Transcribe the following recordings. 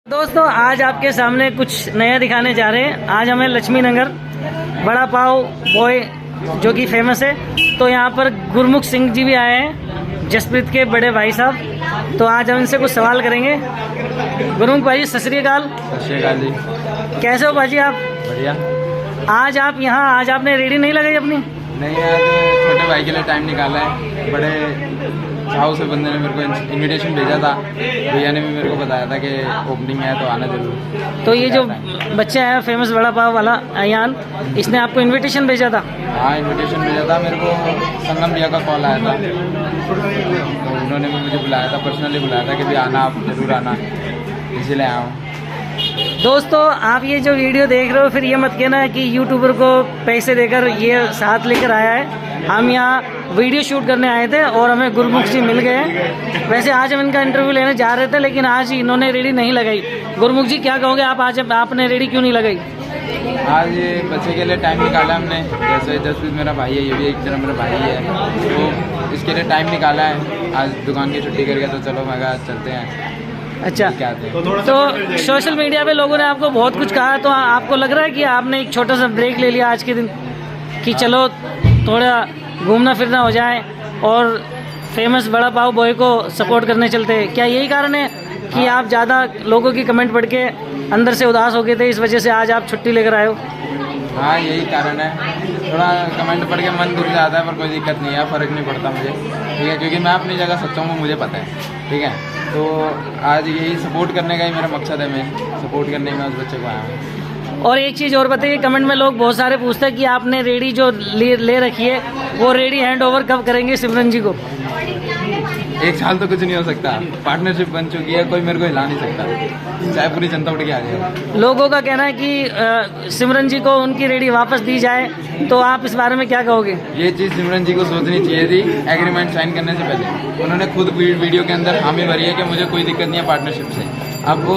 दोस्तों आज आपके सामने कुछ नया दिखाने जा रहे हैं। आज हमें लक्ष्मी नगर बड़ा पाव बॉय जो कि फेमस है, तो यहाँ पर गुरमुख सिंह जी भी आए हैं, जसप्रीत के बड़े भाई साहब। तो आज हम इनसे कुछ सवाल करेंगे। गुरमुख भाई सत श्री अकाल। सत श्री अकाल जी। कैसे हो भाजी आप? बढ़िया। आज आप यहाँ आज आपने रेडी नहीं लगाई अपनी? नहीं, आज छोटे भाई के लिए टाइम निकाला है। बड़े चाव से बंदे ने मेरे को इनविटेशन भेजा था, भैया ने भी मेरे को बताया था कि ओपनिंग है तो आना जरूर। तो ये जो बच्चा है फेमस बड़ा पाव वाला अयान, इसने आपको इनविटेशन भेजा था? हाँ, इनविटेशन भेजा था। मेरे को संगम भैया का कॉल आया था, तो उन्होंने भी मुझे बुलाया था, पर्सनली बुलाया था कि भी आना, आप जरूर आना, इसीलिए आया हूँ। दोस्तों आप ये जो वीडियो देख रहे हो, फिर ये मत कहना कि यूट्यूबर को पैसे देकर ये साथ लेकर आया है। हम यहाँ वीडियो शूट करने आए थे और हमें गुरमुख जी मिल गए। वैसे आज हम इनका इंटरव्यू लेने जा रहे थे, लेकिन आज इन्होंने रेडी नहीं लगाई। गुरमुख जी क्या कहोगे आप, आज आपने रेडी क्यों नहीं लगाई? आज ये बच्चे के लिए टाइम निकाला हमने। जैसे जसप्रीत मेरा भाई है, ये भी एक तरह मेरा भाई है, तो इसके लिए टाइम निकाला है। आज दुकान की छुट्टी करके तो चलो मैं कहा चलते हैं। अच्छा, तो सोशल मीडिया पे लोगों ने आपको बहुत कुछ कहा, तो आपको लग रहा है कि आपने एक छोटा सा ब्रेक ले लिया आज के दिन कि चलो थोड़ा घूमना फिरना हो जाए और फेमस बड़ा पाव बॉय को सपोर्ट करने चलते हैं? क्या यही कारण है कि आप ज़्यादा लोगों की कमेंट पढ़ के अंदर से उदास हो गए थे, इस वजह से आज आप छुट्टी लेकर आए हो? हाँ, यही कारण है। थोड़ा कमेंट पढ़ के मन दुख जाता है, पर कोई दिक्कत नहीं है, फ़र्क नहीं पड़ता मुझे, ठीक है, क्योंकि मैं अपनी जगह सच्चा हूँ, मुझे पता है, ठीक है। तो आज यही सपोर्ट करने का ही मेरा मकसद है, मैं सपोर्ट करने में उस बच्चे को आया हूँ। और एक चीज़ और बताइए, कमेंट में लोग बहुत सारे पूछते हैं कि आपने रेडी जो ले रखी है, वो रेडी हैंड ओवर कब करेंगे सिमरन जी को? एक साल तो कुछ नहीं हो सकता, पार्टनरशिप बन चुकी है, कोई मेरे को हिला नहीं सकता, चाहे पूरी जनता उठ के आ जाए। लोगों का कहना है कि सिमरन जी को उनकी रेडी वापस दी जाए, तो आप इस बारे में क्या कहोगे? ये चीज़ सिमरन जी को सोचनी चाहिए थी एग्रीमेंट साइन करने से पहले। उन्होंने खुद वीडियो के अंदर हामी भरी है कि मुझे कोई दिक्कत नहीं है पार्टनरशिप से। अब वो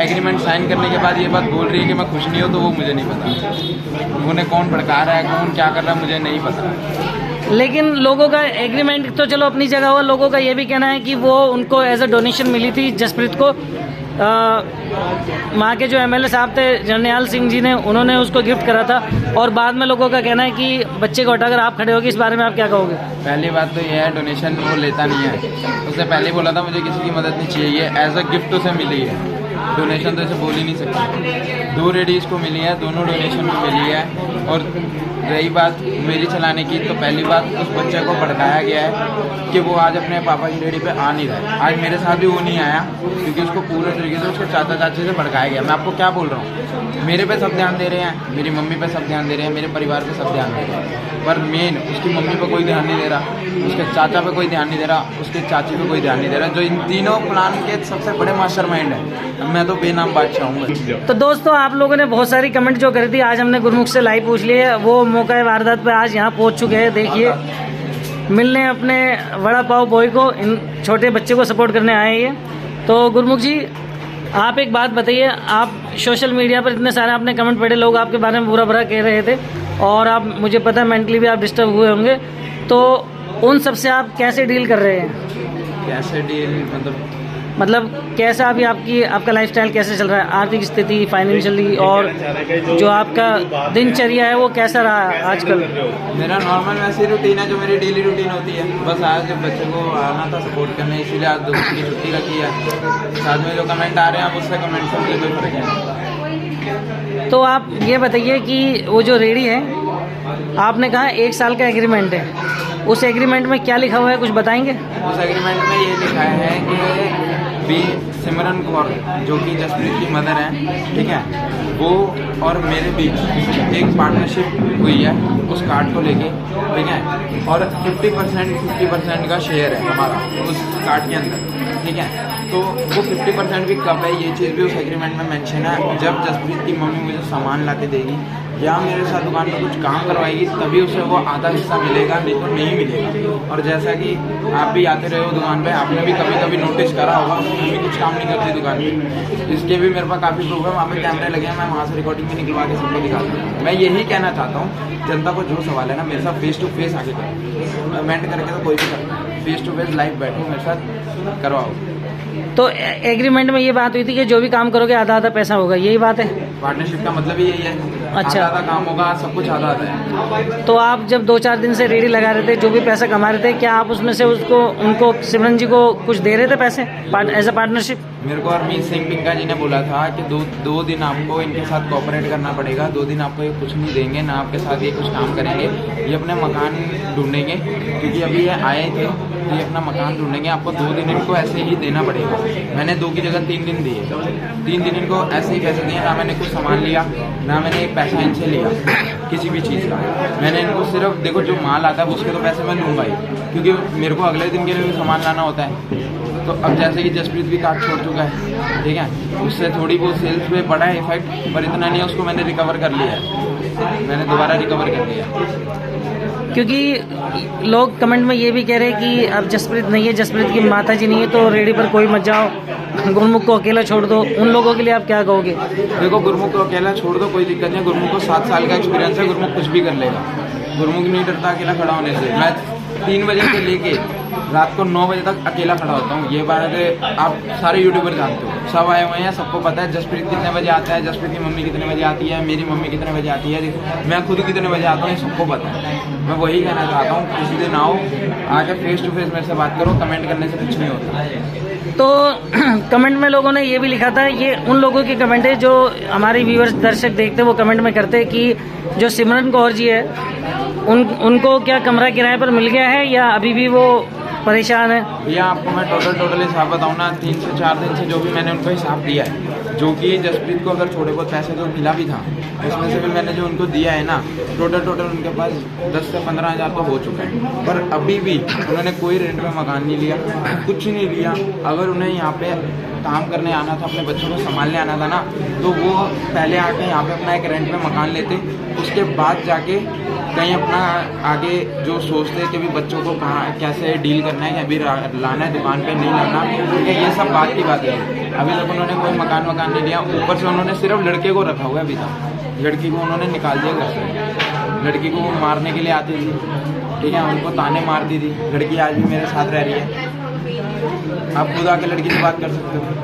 एग्रीमेंट साइन करने के बाद ये बात बोल रही है कि मैं खुश नहीं हूँ, तो वो मुझे नहीं पता। उन्हें कौन भड़का रहा है, कौन क्या कर रहा है, मुझे नहीं पता। लेकिन लोगों का एग्रीमेंट तो चलो अपनी जगह हुआ, लोगों का ये भी कहना है कि वो उनको एज अ डोनेशन मिली थी जसप्रीत को। वहाँ के जो एमएलए साहब थे जरनैल सिंह जी ने, उन्होंने उसको गिफ्ट करा था, और बाद में लोगों का कहना है कि बच्चे को हटाकर आप खड़े होगे। इस बारे में आप क्या कहोगे? पहली बात तो ये है, डोनेशन वो लेता नहीं है। उसने पहले बोला था मुझे किसी की मदद नहीं चाहिए, ये एज अ गिफ्ट उसे मिली है, डोनेशन तो ऐसे बोल ही नहीं सकते। 2 रेडीज़ को मिली है, दोनों डोनेशन में मिली है। और रही बात मेरी चलाने की, तो पहली बात उस बच्चे को भड़काया गया है कि वो आज अपने पापा की रेडी पे आ नहीं रहा है। आज मेरे साथ भी वो नहीं आया, क्योंकि उसको पूरे तरीके से उसके चाचा चाची से भड़काया गया। मैं आपको क्या बोल रहा हूँ, मेरे पे सब ध्यान दे रहे हैं, मेरी मम्मी पे सब ध्यान दे रहे हैं, मेरे परिवार पे सब ध्यान दे रहे हैं, पर मेन उसकी मम्मी पे कोई ध्यान नहीं दे रहा, उसके चाचा पे कोई ध्यान नहीं दे रहा, उसके चाची पे कोई ध्यान नहीं दे रहा, जो इन तीनों प्लान के सबसे बड़े मास्टरमाइंड है। मैं तो बेनाम बादशाह हूँ। तो दोस्तों आप लोगों ने बहुत सारी कमेंट जो करी थी, आज हमने गुरमुख से लाइव पूछ लिए, वो मौका वारदात पे आज यहाँ पहुँच चुके हैं। देखिए, मिलने अपने बड़ा पाव बॉय को, इन छोटे बच्चे को सपोर्ट करने आए हैं। तो गुरमुख जी आप एक बात बताइए, आप सोशल मीडिया पर इतने सारे आपने कमेंट पढ़े, लोग आपके बारे में बुरा भरा कह रहे थे, और आप, मुझे पता है मेंटली भी आप डिस्टर्ब हुए होंगे, तो उन सब से आप कैसे डील कर रहे हैं? कैसे डील मतलब कैसा अभी आपका लाइफस्टाइल कैसे चल रहा है, आर्थिक स्थिति, फाइनेंशियली, और जो आपका दिनचर्या है वो कैसा रहा है आजकल? मेरा नॉर्मल वैसी रूटीन है जो मेरी डेली रूटीन होती है। बस आज बच्चे को आना था सपोर्ट करने, इसीलिए आज दोस्त की छुट्टी रखी है। साथ में जो कमेंट आ रहे हैं, आप उससे कमेंट से मुझे कोई फर्क नहीं। तो आप ये बताइए कि वो जो रेडी है, आपने कहा 1 साल का एग्रीमेंट है, उस एग्रीमेंट में क्या लिखा हुआ है, कुछ बताएंगे? उस एग्रीमेंट में ये लिखा है कि सिमरन कौर जो कि जसप्रीत की मदर है, ठीक है, वो और मेरे बीच एक पार्टनरशिप हुई है उस कार्ड को लेके, ठीक है, और 50% का शेयर है हमारा उस कार्ड के अंदर, ठीक है। तो वो 50% भी कब है, ये चीज़ भी उस एग्रीमेंट में मेंशन है। जब जसप्रीत की मम्मी मुझे सामान ला के देगी या मेरे साथ दुकान में कुछ काम करवाएगी, तभी उसे वो आधा हिस्सा मिलेगा, नहीं तो नहीं मिलेगा। और जैसा कि आप भी आते रहे हो दुकान पे, आपने भी कभी कभी नोटिस करा होगा, मम्मी कुछ काम नहीं करती दुकान पे। इसके भी मेरे पास काफ़ी प्रूफ है, वहाँ पे कैमरे लगे हैं, मैं वहाँ से रिकॉर्डिंग भी निकलवा के सबको दिखाता हूँ। मैं यही कहना चाहता हूँ, जनता को जो सवाल है ना, मेरे साथ फेस टू फेस आके करो, कमेंट करके तो कोई भी करता है, फेस टू फेस लाइव बैठो, मेरे साथ करवाओ। तो एग्रीमेंट में ये बात हुई थी कि जो भी काम करोगे आधा आधा पैसा होगा, यही बात है? पार्टनरशिप का मतलब ही यही है। अच्छा। आधा काम होगा, सब कुछ आधा आधा है। तो आप जब 2-4 दिन से रेडी लगा रहे थे, जो भी पैसा कमा रहे थे, क्या आप उसमें से उनको सिमरन जी को कुछ दे रहे थे पैसे एज अ पार्टनरशिप? मेरे को हरमीत सिंह पिंका जी ने बोला था कि दो दिन आपको इनके साथ कोऑपरेट करना पड़ेगा, 2 दिन आपको ये कुछ नहीं देंगे ना, आपके साथ ये कुछ काम करेंगे, ये अपने मकान ढूंढेंगे, क्योंकि अभी ये आए थे तो ये अपना मकान ढूंढेंगे, आपको 2 दिन इनको ऐसे ही देना पड़ेगा। मैंने 2 की जगह 3 दिन दिए, 3 दिन इनको ऐसे ही पैसे दिए, ना मैंने कुछ सामान लिया, ना मैंने एक पैसा इनसे लिया किसी भी चीज़ का। मैंने इनको सिर्फ, देखो जो माल आता है उसके तो पैसे मैं लूँगा ही, क्योंकि मेरे को अगले दिन के लिए भी सामान लाना होता है। तो अब जैसे कि जसप्रीत भी कार्ड छोड़ चुका है, ठीक है, उससे थोड़ी बहुत सेल्स पे पड़ा है इफेक्ट, पर इतना नहीं है, उसको मैंने रिकवर कर लिया है, मैंने दोबारा रिकवर कर लिया। क्योंकि लोग कमेंट में ये भी कह रहे हैं कि अब जसप्रीत नहीं है, जसप्रीत की माता जी नहीं है, तो रेडी पर कोई मत जाओ, गुरमुख को अकेला छोड़ दो। उन लोगों के लिए आप क्या कहोगे? देखो, गुरमुख को अकेला छोड़ दो, कोई दिक्कत नहीं, गुरमुख को 7 साल का एक्सपीरियंस है, गुरमुख कुछ भी कर लेगा, गुरमुख नहीं डरता अकेला खड़ा होने से। मैं 3 बजे से लेके रात को 9 बजे तक अकेला खड़ा होता हूँ, ये बात आप सारे यूट्यूबर जानते हो, सब आए हुए हैं, सबको पता है जसप्रीत कितने बजे आता है, जसप्रीत की मम्मी कितने बजे आती है, मेरी मम्मी कितने बजे आती है, मैं खुद कितने बजे आता हूँ, ये सबको पता है। मैं वही कहना चाहता हूँ, किसी दिन आओ, आके फेस टू फेस मेरे से बात करो, कमेंट करने से कुछ नहीं होता। तो कमेंट में लोगों ने ये भी लिखा था, ये उन लोगों की कमेंट है जो हमारे व्यूअर्स दर्शक देखते हैं, वो कमेंट में करते हैं कि जो सिमरन कौर जी है उनको क्या कमरा किराए पर मिल गया है या अभी भी वो परेशान है? भैया आपको मैं टोटल हिसाब बताऊँ ना, 3 से 4 दिन से जो भी मैंने उनको हिसाब दिया है, जो कि जसप्रीत को अगर थोड़े बहुत पैसे तो मिला भी था, उसमें से भी मैंने जो उनको दिया है ना, टोटल उनके पास 10 से 15 हज़ार तो हो चुका है। पर अभी भी उन्होंने कोई रेंट में मकान नहीं लिया, कुछ नहीं लिया। अगर उन्हें यहाँ पे काम करने आना था, अपने बच्चों को संभालने आना था ना, तो वो पहले आके यहाँ पे अपना एक रेंट में मकान लेते, उसके बाद जाके कहीं अपना आगे जो सोचते कि भी बच्चों को कहाँ कैसे डील करना है, अभी लाना है दुकान पे, नहीं लाना, ठीक है, ये सब बात की बात है। अभी तक उन्होंने कोई मकान नहीं लिया, ऊपर से उन्होंने सिर्फ लड़के को रखा हुआ है अभी तक। लड़की को उन्होंने निकाल दिया घर से, लड़की को मारने के लिए आती थी, ठीक है, उनको ताने मारती थी। लड़की आज भी मेरे साथ रह रही है, आप खुद आके लड़की से बात कर सकते हो।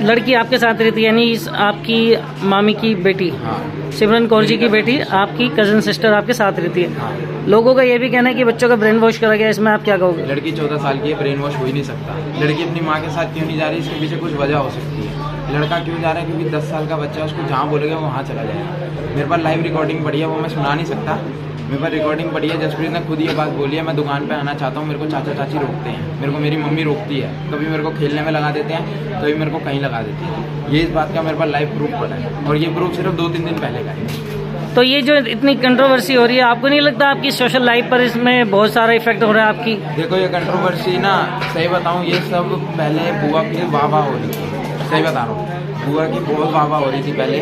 लड़की आपके साथ रहती है, यानी आपकी मामी की बेटी? हाँ। सिमरन कौर जी की बेटी, आपकी कजन सिस्टर आपके साथ रहती है। हाँ। लोगों का ये भी कहना है कि बच्चों का ब्रेन वॉश करा गया, इसमें आप क्या कहोगे? लड़की 14 साल की है, ब्रेन वॉश हो ही नहीं सकता। लड़की अपनी माँ के साथ क्यों नहीं जा रही, इसके पीछे कुछ वजह हो सकती है। लड़का क्यों जा रहा है, क्योंकि 10 साल का बच्चा है, उसको जहाँ बोलेगा वो वहाँ चला जाएगा। मेरे पास लाइव रिकॉर्डिंग पड़ी है, वो मैं सुना नहीं सकता, मेरे पास रिकॉर्डिंग पड़ी है। जसप्रीत ने खुद ये बात बोली है, मैं दुकान पे आना चाहता हूँ, मेरे को चाचा चाची रोकते हैं, मेरे को मेरी मम्मी रोकती है, कभी मेरे को खेलने में लगा देते हैं, कभी मेरे को कहीं लगा देते हैं। ये इस बात का मेरे पास लाइव प्रूफ पड़ा है, और ये प्रूफ सिर्फ 2-3 दिन पहले का है। तो ये जो इतनी कंट्रोवर्सी हो रही है, आपको नहीं लगता आपकी सोशल लाइफ पर इसमें बहुत सारा इफेक्ट हो रहा है आपकी? देखो, ये कंट्रोवर्सी ना, सही बताऊँ, ये सब पहले बुआ की वाह हो रही थी, सही बता रहा हूँ, बुआ की बहुत वाह हो रही थी पहले।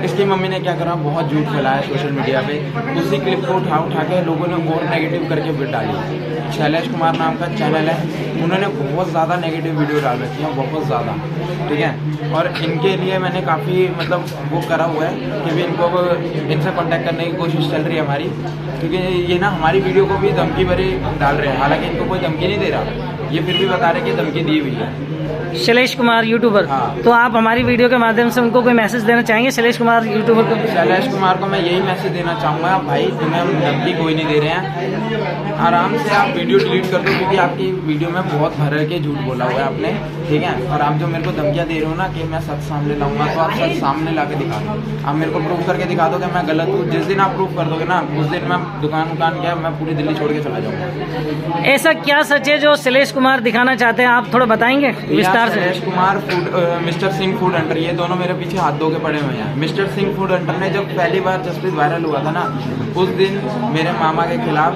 इसकी मम्मी ने क्या करा, बहुत झूठ फैलाया सोशल मीडिया पे, उसी क्लिप को उठा के लोगों ने और नेगेटिव करके वीडियो डाली। शैलेश कुमार नाम का चैनल है, उन्होंने बहुत ज़्यादा नेगेटिव वीडियो डाल रखी है, बहुत ज़्यादा, ठीक है। और इनके लिए मैंने काफ़ी मतलब वो करा हुआ है कि भी इनसे कॉन्टैक्ट करने की कोशिश चल रही है हमारी, क्योंकि ये ना हमारी वीडियो को भी धमकी भरी डाल रहे हैं। हालांकि इनको कोई धमकी नहीं दे रहा, ये फिर भी बता रहे कि धमकी दी हुई है। शैलेश कुमार यूट्यूबर, हाँ। तो आप हमारी वीडियो के माध्यम से उनको कोई मैसेज देना चाहेंगे? शैलेश कुमार यूट्यूबर को, शैलेश कुमार को मैं यही मैसेज देना चाहूँगा, भाई तुम्हें हम धमकी कोई नहीं दे रहे हैं, आराम से आप वीडियो डिलीट कर दो, क्योंकि आपकी वीडियो में बहुत भर के झूठ बोला हुआ है आपने, ठीक है। और आप जो मेरे को धमकियाँ दे रहे हो ना कि मैं सच सामने लाऊंगा, तो आप सच सामने ला के दिखा दो, आप मेरे को प्रूफ करके दिखा दो कि मैं गलत हूँ। जिस दिन आप प्रूफ कर दोगे ना, उस दिन मैं दुकान क्या मैं पूरी दिल्ली छोड़ के चला जाऊँगा। ऐसा क्या सच है जो शैलेश कुमार दिखाना चाहते हैं, आप थोड़ा बताएंगे विस्तार से? Shailesh Kumar mister Singh food Hunter, ये दोनों मेरे पीछे हाथ धो के पड़े हुए हैं। मिस्टर सिंह फूड हंटर ने जब पहली बार जसप्रीत वायरल हुआ था ना, उस दिन मेरे मामा के खिलाफ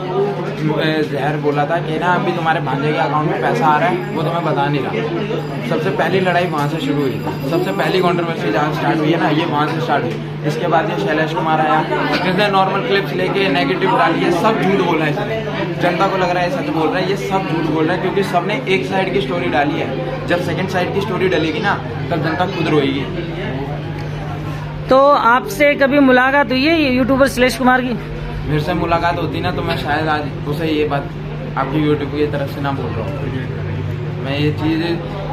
जहर बोला था कि ना अभी तुम्हारे भांजे के अकाउंट में पैसा आ रहा है, वो तुम्हें बता नहीं रहा। सबसे पहली लड़ाई वहाँ से शुरू हुई, सबसे पहली कंट्रोवर्सी जहाँ स्टार्ट हुई है ना, ये वहाँ से स्टार्ट हुई। इसके बाद ये शैलेश कुमार आया, जिसने नॉर्मल क्लिप्स लेके नेगेटिव डाली है, सब झूठ बोल रहा है इसने, जनता को लग रहा है सच बोल रहा है, ये सब झूठ बोल रहा है, क्योंकि सबने एक साइड की स्टोरी डाली है। जब सेकंड साइड की स्टोरी डलेगी ना, तब जनता खुद रोएगी। तो आपसे कभी मुलाकात हुई है यूट्यूबर शैलेश कुमार की? मेरे से मुलाकात होती ना, तो मैं शायद आज उसे ये बात आपकी यूट्यूब की तरफ से ना बोल रहा हूँ। मैं ये चीज़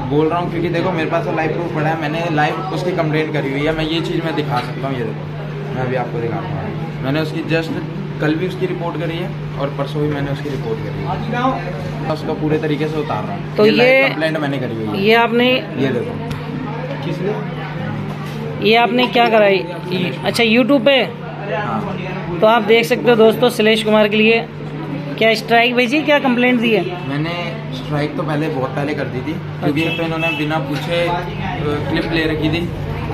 बोल रहा हूँ क्योंकि देखो मेरे पास तो लाइव प्रूफ पड़ा है, मैंने लाइव उसकी कंप्लेंट करी हुई है। मैं ये चीज़ मैं दिखा सकता हूँ, ये देखो मैं अभी आपको दिखाता हूँ। मैंने उसकी जस्ट कल भी उसकी रिपोर्ट करी है और परसों भी मैंने उसकी रिपोर्ट करी है, उसको पूरे तरीके से उतार रहा हूँ। तो ये कंप्लेंट मैंने करी हुई है। ये आपने, ये देखो ये आपने क्या कराई? अच्छा यूट्यूब पे। हाँ। तो आप देख सकते हो दोस्तों, शैलेश कुमार के लिए क्या स्ट्राइक भेजी, क्या कंप्लेंट दी है? मैंने स्ट्राइक तो पहले बहुत पहले कर दी थी, क्योंकि एक तो इन्होंने बिना पूछे क्लिप ले रखी थी,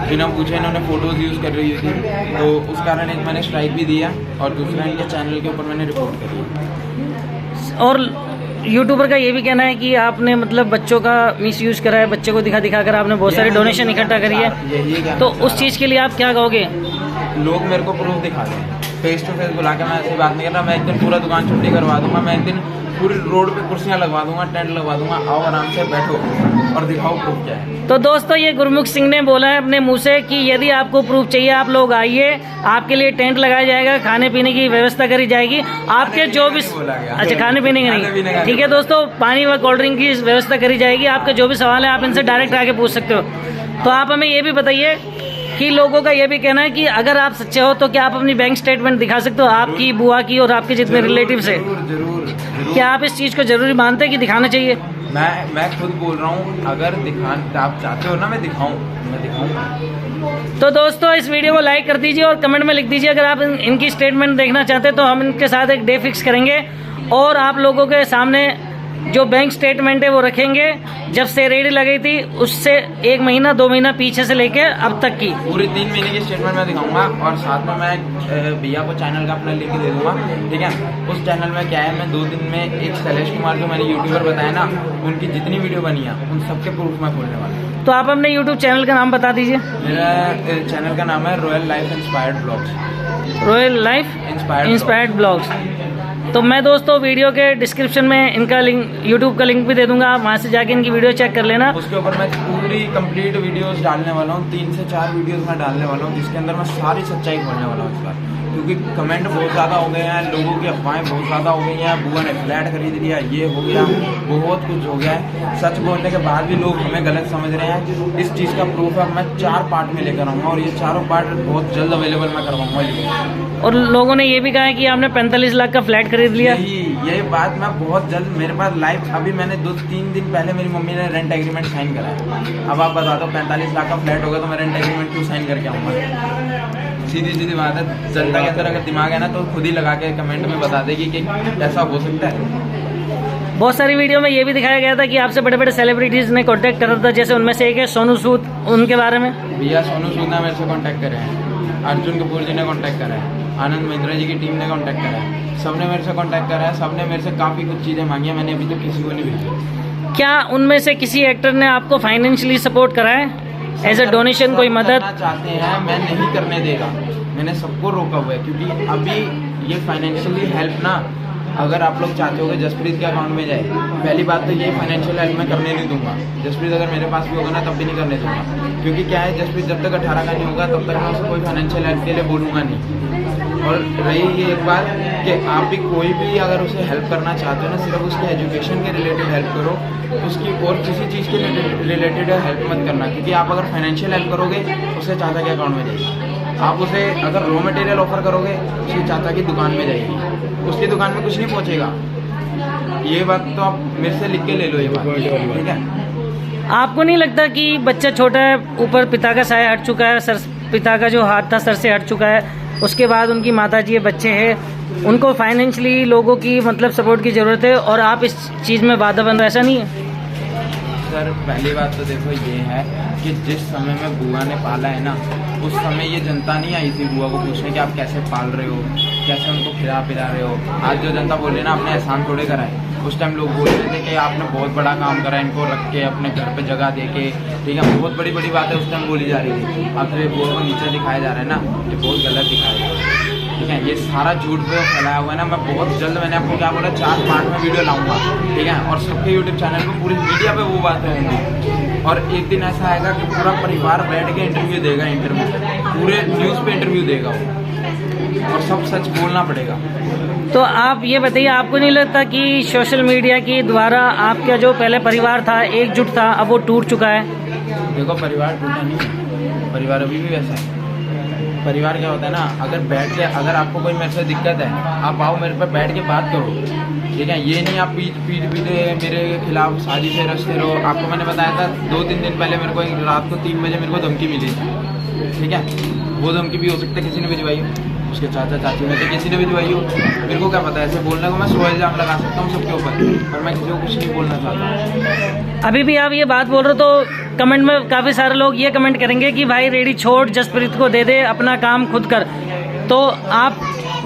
बिना पूछे इन्होंने फ़ोटोज़ यूज़ कर रही थी, तो उस कारण एक मैंने स्ट्राइक भी दिया और दूसरा इनके चैनल के ऊपर मैंने रिपोर्ट करी है। और यूट्यूबर का ये भी कहना है कि आपने मतलब बच्चों का मिसयूज़ करा है, बच्चे को दिखा दिखा कर आपने बहुत सारी डोनेशन इकट्ठा करी है, यही तो उस चीज़ के लिए आप क्या कहोगे? लोग मेरे को प्रूफ दिखा दें, फेस टू फेस बुला के। मैं ऐसी बात नहीं कर रहा, मैं एक दिन पूरा दुकान छुट्टी करवा दूंगा, मैं एक दिन पूरी रोड पे कुर्सियां लगवा दूंगा, टेंट लगवा दूंगा, आओ आराम से बैठो और दिखाओ प्रूफ क्या है। तो दोस्तों ये गुरमुख सिंह ने बोला है अपने मुंह से कि यदि आपको प्रूफ चाहिए आप लोग आइए, आपके लिए टेंट लगाया जाएगा, खाने पीने की व्यवस्था करी जाएगी, आपके जो भी, अच्छा खाने पीने का नहीं, ठीक है दोस्तों, पानी व कोल्ड ड्रिंक की व्यवस्था करी जाएगी। आपके जो भी सवाल है आप इनसे डायरेक्ट आके पूछ सकते हो। तो आप हमें ये भी बताइए कि लोगों का ये भी कहना है कि अगर आप सच्चे हो तो क्या आप अपनी बैंक स्टेटमेंट दिखा सकते हो, आपकी बुआ की और आपके जितने रिलेटिव्स है? जरूर। क्या आप इस चीज़ को जरूरी मानते हैं कि दिखाना चाहिए? मैं खुद बोल रहा हूँ, अगर आप चाहते हो ना मैं दिखाऊँ। तो दोस्तों इस वीडियो को लाइक कर दीजिए और कमेंट में लिख दीजिए अगर आप इनकी स्टेटमेंट देखना चाहते हैं, तो हम इनके साथ एक डे फिक्स करेंगे और आप लोगों के सामने जो बैंक स्टेटमेंट है वो रखेंगे, जब से रेडी लगी थी उससे 1 महीना 2 महीना पीछे से लेके अब तक की पूरी 3 महीने की स्टेटमेंट मैं दिखाऊंगा और साथ में मैं भैया को चैनल का अपना लिंक दे दूंगा, ठीक है। उस चैनल में क्या है, मैं 2 दिन में एक शैलेश कुमार जो मैंने यूट्यूबर बताया ना, उनकी जितनी वीडियो बनी है उन सबके प्रूफ मैं खोलने वाला हूँ। तो आप अपने यूट्यूब चैनल का नाम बता दीजिए। मेरा चैनल का नाम है royal life inspired blogs. Royal life inspired blogs. तो मैं दोस्तों वीडियो के डिस्क्रिप्शन में इनका लिंक, यूट्यूब का लिंक भी दे दूंगा, आप वहाँ से जाके इनकी वीडियो चेक कर लेना। उसके ऊपर मैं पूरी कंप्लीट वीडियोस डालने वाला हूँ, 3 से 4 वीडियोस मैं डालने वाला हूँ, जिसके अंदर मैं सारी सच्चाई खोलने वाला हूँ इस बार। क्योंकि कमेंट बहुत ज़्यादा हो गए हैं, लोगों की अफवाहें बहुत ज़्यादा हो गई हैं, बुआ ने फ्लैट खरीद लिया, ये हो गया, बहुत कुछ हो गया है। सच बोलने के बाद भी लोग हमें गलत समझ रहे हैं। इस चीज़ का प्रूफ है मैं 4 पार्ट में लेकर आऊँगा और ये चारों पार्ट बहुत जल्द अवेलेबल मैं करवाऊँगा। और लोगों ने ये भी कहा है कि आपने 45 लाख का फ्लैट खरीद लिया। ये बात मैं बहुत जल्द, मेरे पास लाइव अभी मैंने 2-3 दिन पहले मेरी मम्मी ने रेंट एग्रीमेंट साइन करा है। अब आप बता दो 45 लाख का फ्लैट होगा तो मैं रेंट एग्रीमेंट क्यों साइन करके आऊँगा? सीधी बात है। जनता के अंदर अगर दिमाग है ना तो खुद ही लगा के कमेंट में बता देगी कि ऐसा हो सकता है। बहुत सारी वीडियो में ये भी दिखाया गया था कि आपसे बड़े बड़े सेलिब्रिटीज ने कांटेक्ट करा था, जैसे उनमें से एक है सोनू सूद, उनके बारे में। भैया सोनू सूद ने मेरे से कांटेक्ट करे हैं, अर्जुन कपूर जी ने कांटेक्ट करा है, आनंद महिंद्रा जी की टीम ने कांटेक्ट करा है, सबने मेरे से कांटेक्ट करा है, सबने मेरे से काफ़ी कुछ चीज़ें मांगी है, मैंने अभी तक किसी को नहीं भेजी। क्या उनमें से किसी एक्टर ने आपको फाइनेंशियली सपोर्ट करा है, एज ए डोनेशन, कोई मदद? चाहते हैं, मैं नहीं करने देगा, मैंने सबको रोका हुआ है। क्योंकि अभी ये फाइनेंशियली हेल्प ना, अगर आप लोग चाहते हो कि जसप्रीत के अकाउंट में जाए, पहली बात तो ये फाइनेंशियल हेल्प मैं करने नहीं दूंगा। जसप्रीत अगर मेरे पास भी होगा ना तब भी नहीं करने दूंगा, क्योंकि क्या है, जसप्रीत जब तक 18 का नहीं होगा तब तक मैं उसे कोई फाइनेंशियल हेल्प के लिए बोलूँगा नहीं। और रही ये एक बात कि आप भी कोई भी अगर उसे हेल्प करना चाहते हो ना, सिर्फ उसकी एजुकेशन के रिलेटेड हेल्प करो, उसकी और किसी चीज़ के रिलेटेड हेल्प मत करना। क्योंकि आप अगर फाइनेंशियल हेल्प करोगे उसे चाचा के अकाउंट में जाएगी, आप उसे अगर रॉ मटेरियल ऑफर करोगे उसकी चाचा की दुकान में जाएगी, उसकी दुकान में कुछ नहीं पहुंचेगा। ये बात तो आप मेरे से लिख के ले लो, ये बात ठीक है। आपको नहीं लगता कि बच्चा छोटा है, ऊपर पिता का साया हट चुका है, सर पिता का जो हाथ था सर से हट चुका है, उसके बाद उनकी माताजी बच्चे हैं, उनको फाइनेंशियली लोगों की मतलब सपोर्ट की ज़रूरत है और आप इस चीज़ में बाधा बन रहे, ऐसा नहीं है? सर पहली बात तो देखो ये है कि जिस समय में बुआ ने पाला है ना, उस समय ये जनता नहीं आई थी बुआ को पूछने कि आप कैसे पाल रहे हो, कैसे उनको खिला पिला रहे हो। आज जो जनता बोल रही है ना, आपने एहसान थोड़े करा है। उस टाइम लोग बोल रहे थे कि आपने बहुत बड़ा काम करा, इनको रख के अपने घर पे जगह दे के, ठीक है, बहुत बड़ी बड़ी बातें उस टाइम बोली जा रही थी। अब जो बुआ को नीचे दिखाया जा रहा है ना, ये बहुत गलत दिखाया जा रहा है, ठीक है। ये सारा झूठ पे फैलाया हुआ है ना। मैं बहुत जल्द, मैंने आपको क्या बोला, 4 पार्ट में वीडियो लाऊंगा, ठीक है, और सबके यूट्यूब चैनल पर पूरी मीडिया पे वो बातें होंगी। और एक दिन ऐसा आएगा कि पूरा परिवार बैठ के इंटरव्यू देगा, पूरे न्यूज़ पे इंटरव्यू देगा वो, और सब सच बोलना पड़ेगा। तो आप ये बताइए, आपको नहीं लगता कि सोशल मीडिया के द्वारा आपका जो पहले परिवार था, एकजुट था, अब वो टूट चुका है? देखो, परिवार टूटा नहीं है, परिवार अभी भी वैसा है। परिवार क्या होता है ना, अगर बैठ के, अगर आपको कोई मेरे से दिक्कत है, आप आओ मेरे पे बैठ के बात करो, ठीक है। ये नहीं आप पीट मेरे खिलाफ साजिशें रचते रहो। आपको मैंने बताया था 2-3 दिन पहले मेरे को रात को 3 बजे मेरे को धमकी मिली थी, ठीक है। वो धमकी भी हो सकता है किसी ने भिजवाई हो, उसके चाचा चाची में से किसी ने भिजवाई हो, मेरे को क्या पता। ऐसे बोलने को मैं 100 इल्ज़ाम लगा सकता हूँ सबके ऊपर, पर मैं किसी को कुछ नहीं बोलना चाहता। अभी भी आप ये बात बोल रहे हो तो कमेंट में काफ़ी सारे लोग ये कमेंट करेंगे कि भाई रेडी छोड़, जसप्रीत को दे दे, अपना काम खुद कर। तो आप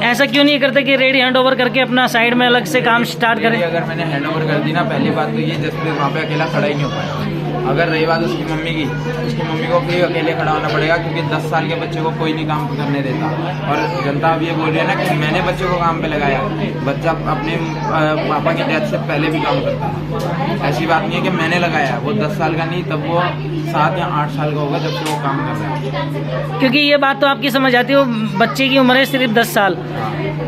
ऐसा क्यों नहीं करते कि रेडी हैंड ओवर करके अपना साइड में अलग से काम स्टार्ट करें? अगर मैंने हैंड ओवर कर दी ना, पहली बात तो ये जसप्रीत वहाँ पे अकेला खड़ा ही नहीं हो पाया। अगर रही बात उसकी मम्मी की, उसकी मम्मी को भी अकेले खड़ा होना पड़ेगा, क्योंकि 10 साल के बच्चे को कोई नहीं काम करने देता। और जनता अब ये बोल रही है ना कि मैंने बच्चे को काम पे लगाया। बच्चा अपने पापा की डेथ से पहले भी काम करता था, ऐसी बात नहीं है कि मैंने लगाया। वो 10 साल का नहीं, तब वो 7 या 8 साल का होगा जब से वो काम कर रहा है। क्योंकि ये बात तो आपकी समझ आती है, वो बच्चे की उम्र है सिर्फ 10 साल,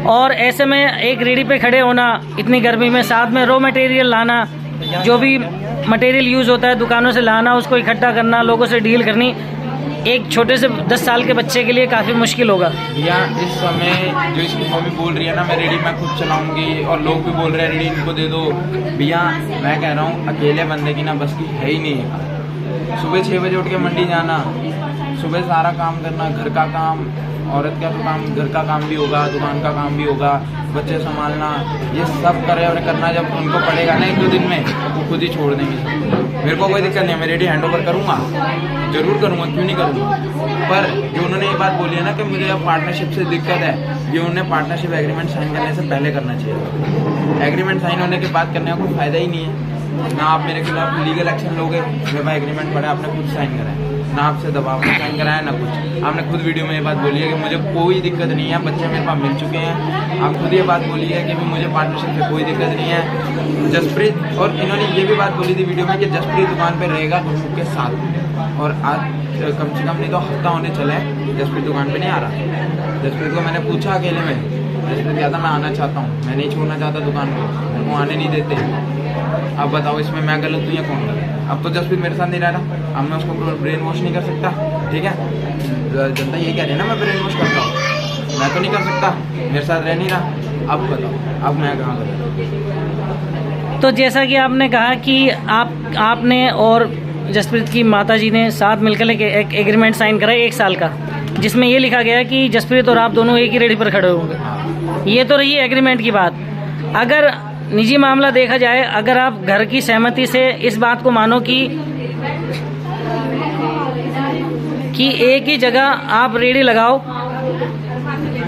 और ऐसे में एक रेडी पे खड़े होना इतनी गर्मी में, साथ में रॉ मटेरियल लाना, जो भी मटेरियल यूज़ होता है दुकानों से लाना, उसको इकट्ठा करना, लोगों से डील करनी, एक छोटे से 10 साल के बच्चे के लिए काफ़ी मुश्किल होगा। या इस समय जो इसकी मम्मी बोल रही है ना, मैं रेडी मैं खुद चलाऊंगी, और लोग भी बोल रहे हैं रेडी इनको दे दो, भैया मैं कह रहा हूँ अकेले बंदे की ना बस की है ही नहीं। सुबह 6 बजे उठ के मंडी जाना, सुबह सारा काम करना, घर का काम, औरत का तो काम, घर का काम भी होगा, दुकान का काम भी होगा, बच्चे संभालना, ये सब करे और करना जब उनको पड़ेगा ना 1-2 दिन में, वो खुद ही छोड़ देंगे। मेरे को कोई दिक्कत नहीं है, मैं रेडी हैंड ओवर करूँगा, जरूर करूँगा, क्यों नहीं करूँगा। पर जो उन्होंने ये बात बोली है ना कि मुझे अब पार्टनरशिप से दिक्कत है, ये उन्हें पार्टनरशिप एग्रीमेंट साइन करने से पहले करना चाहिए। एग्रीमेंट साइन होने के बाद करने का कोई फ़ायदा ही नहीं है। ना आप मेरे खिलाफ लीगल एक्शन लोगे, जब भाई एग्रीमेंट पड़ा आपने खुद साइन कराया, ना आपसे दबाव में साइन कराया ना कुछ। आपने खुद वीडियो में ये बात बोली है कि मुझे कोई दिक्कत नहीं है, बच्चे मेरे पास मिल चुके हैं। आप खुद ये बात बोली है कि भी मुझे पार्टनरशिप से कोई दिक्कत नहीं है। जसप्रीत, और इन्होंने ये भी बात बोली थी वीडियो में कि जसप्रीत दुकान पे रहेगा गुरमुख के साथ, और आज कम से कम नहीं तो हफ्ता होने चला है जसप्रीत दुकान पे नहीं आ रहा। जसप्रीत को मैंने पूछा अकेले में, जसप्रीत कहता मैं आना चाहता हूँ, मैं नहीं छोड़ना चाहता दुकान को, मेरे को आने नहीं देते। अब बताओ इसमें मैं गलत हूँ या कौन गलत? अब तो जसप्रीत मेरे साथ नहीं रह रहा, अब मैं उसको ब्रेन वॉश नहीं कर सकता, ठीक है। जनता ये कह रही है ना मैं ब्रेन वॉश करता हूँ, मैं तो नहीं कर सकता, मेरे साथ रह नहीं रहा। अब बताओ अब मैं कहाँ गलत? तो जैसा कि आपने कहा कि आपने और जसप्रीत की माताजी ने साथ मिलकर एक एग्रीमेंट साइन करा 1 साल का, जिसमें ये लिखा गया कि जसप्रीत और आप दोनों एक ही रेडी पर खड़े होंगे। ये तो रही एग्रीमेंट की बात। अगर निजी मामला देखा जाए, अगर आप घर की सहमति से इस बात को मानो कि एक ही जगह आप रेडी लगाओ,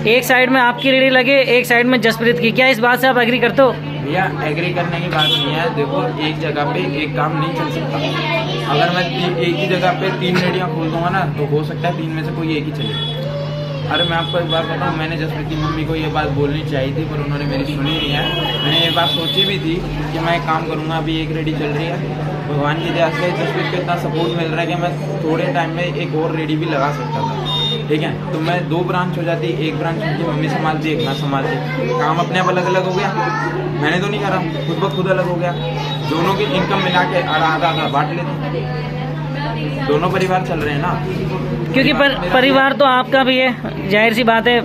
एक साइड में आपकी रेडी लगे, एक साइड में जसप्रीत की, क्या इस बात से आप एग्री करते हो? भैया एग्री करने की बात नहीं है। देखो, एक जगह पे एक काम नहीं चल सकता। अगर मैं एक ही जगह पे 3 रेडियाँ खोल दूंगा ना, तो हो सकता है 3 में से कोई एक ही चले। अरे मैं आपको एक बात बताऊँ, मैंने जसप्रीत की मम्मी को ये बात बोलनी चाहिए थी, पर उन्होंने मेरी सुनी नहीं है। मैंने ये बात सोची भी थी कि मैं एक काम करूँगा, अभी एक रेडी चल रही है, भगवान की दया से जसप्रीत को इतना सपोर्ट मिल रहा है कि मैं थोड़े टाइम में एक और रेडी भी लगा सकता था, ठीक है। तो मैं 2 ब्रांच हो जाती, एक ब्रांच उनकी मम्मी संभालती, एक मैं संभालती, काम अपने आप अलग अलग हो गया। मैंने तो नहीं करा, खुद ब खुद अलग हो गया। दोनों की इनकम मिला के आधा बांट लेते, दोनों परिवार चल रहे हैं ना। क्योंकि परिवार तो आपका भी है, जाहिर सी बात है।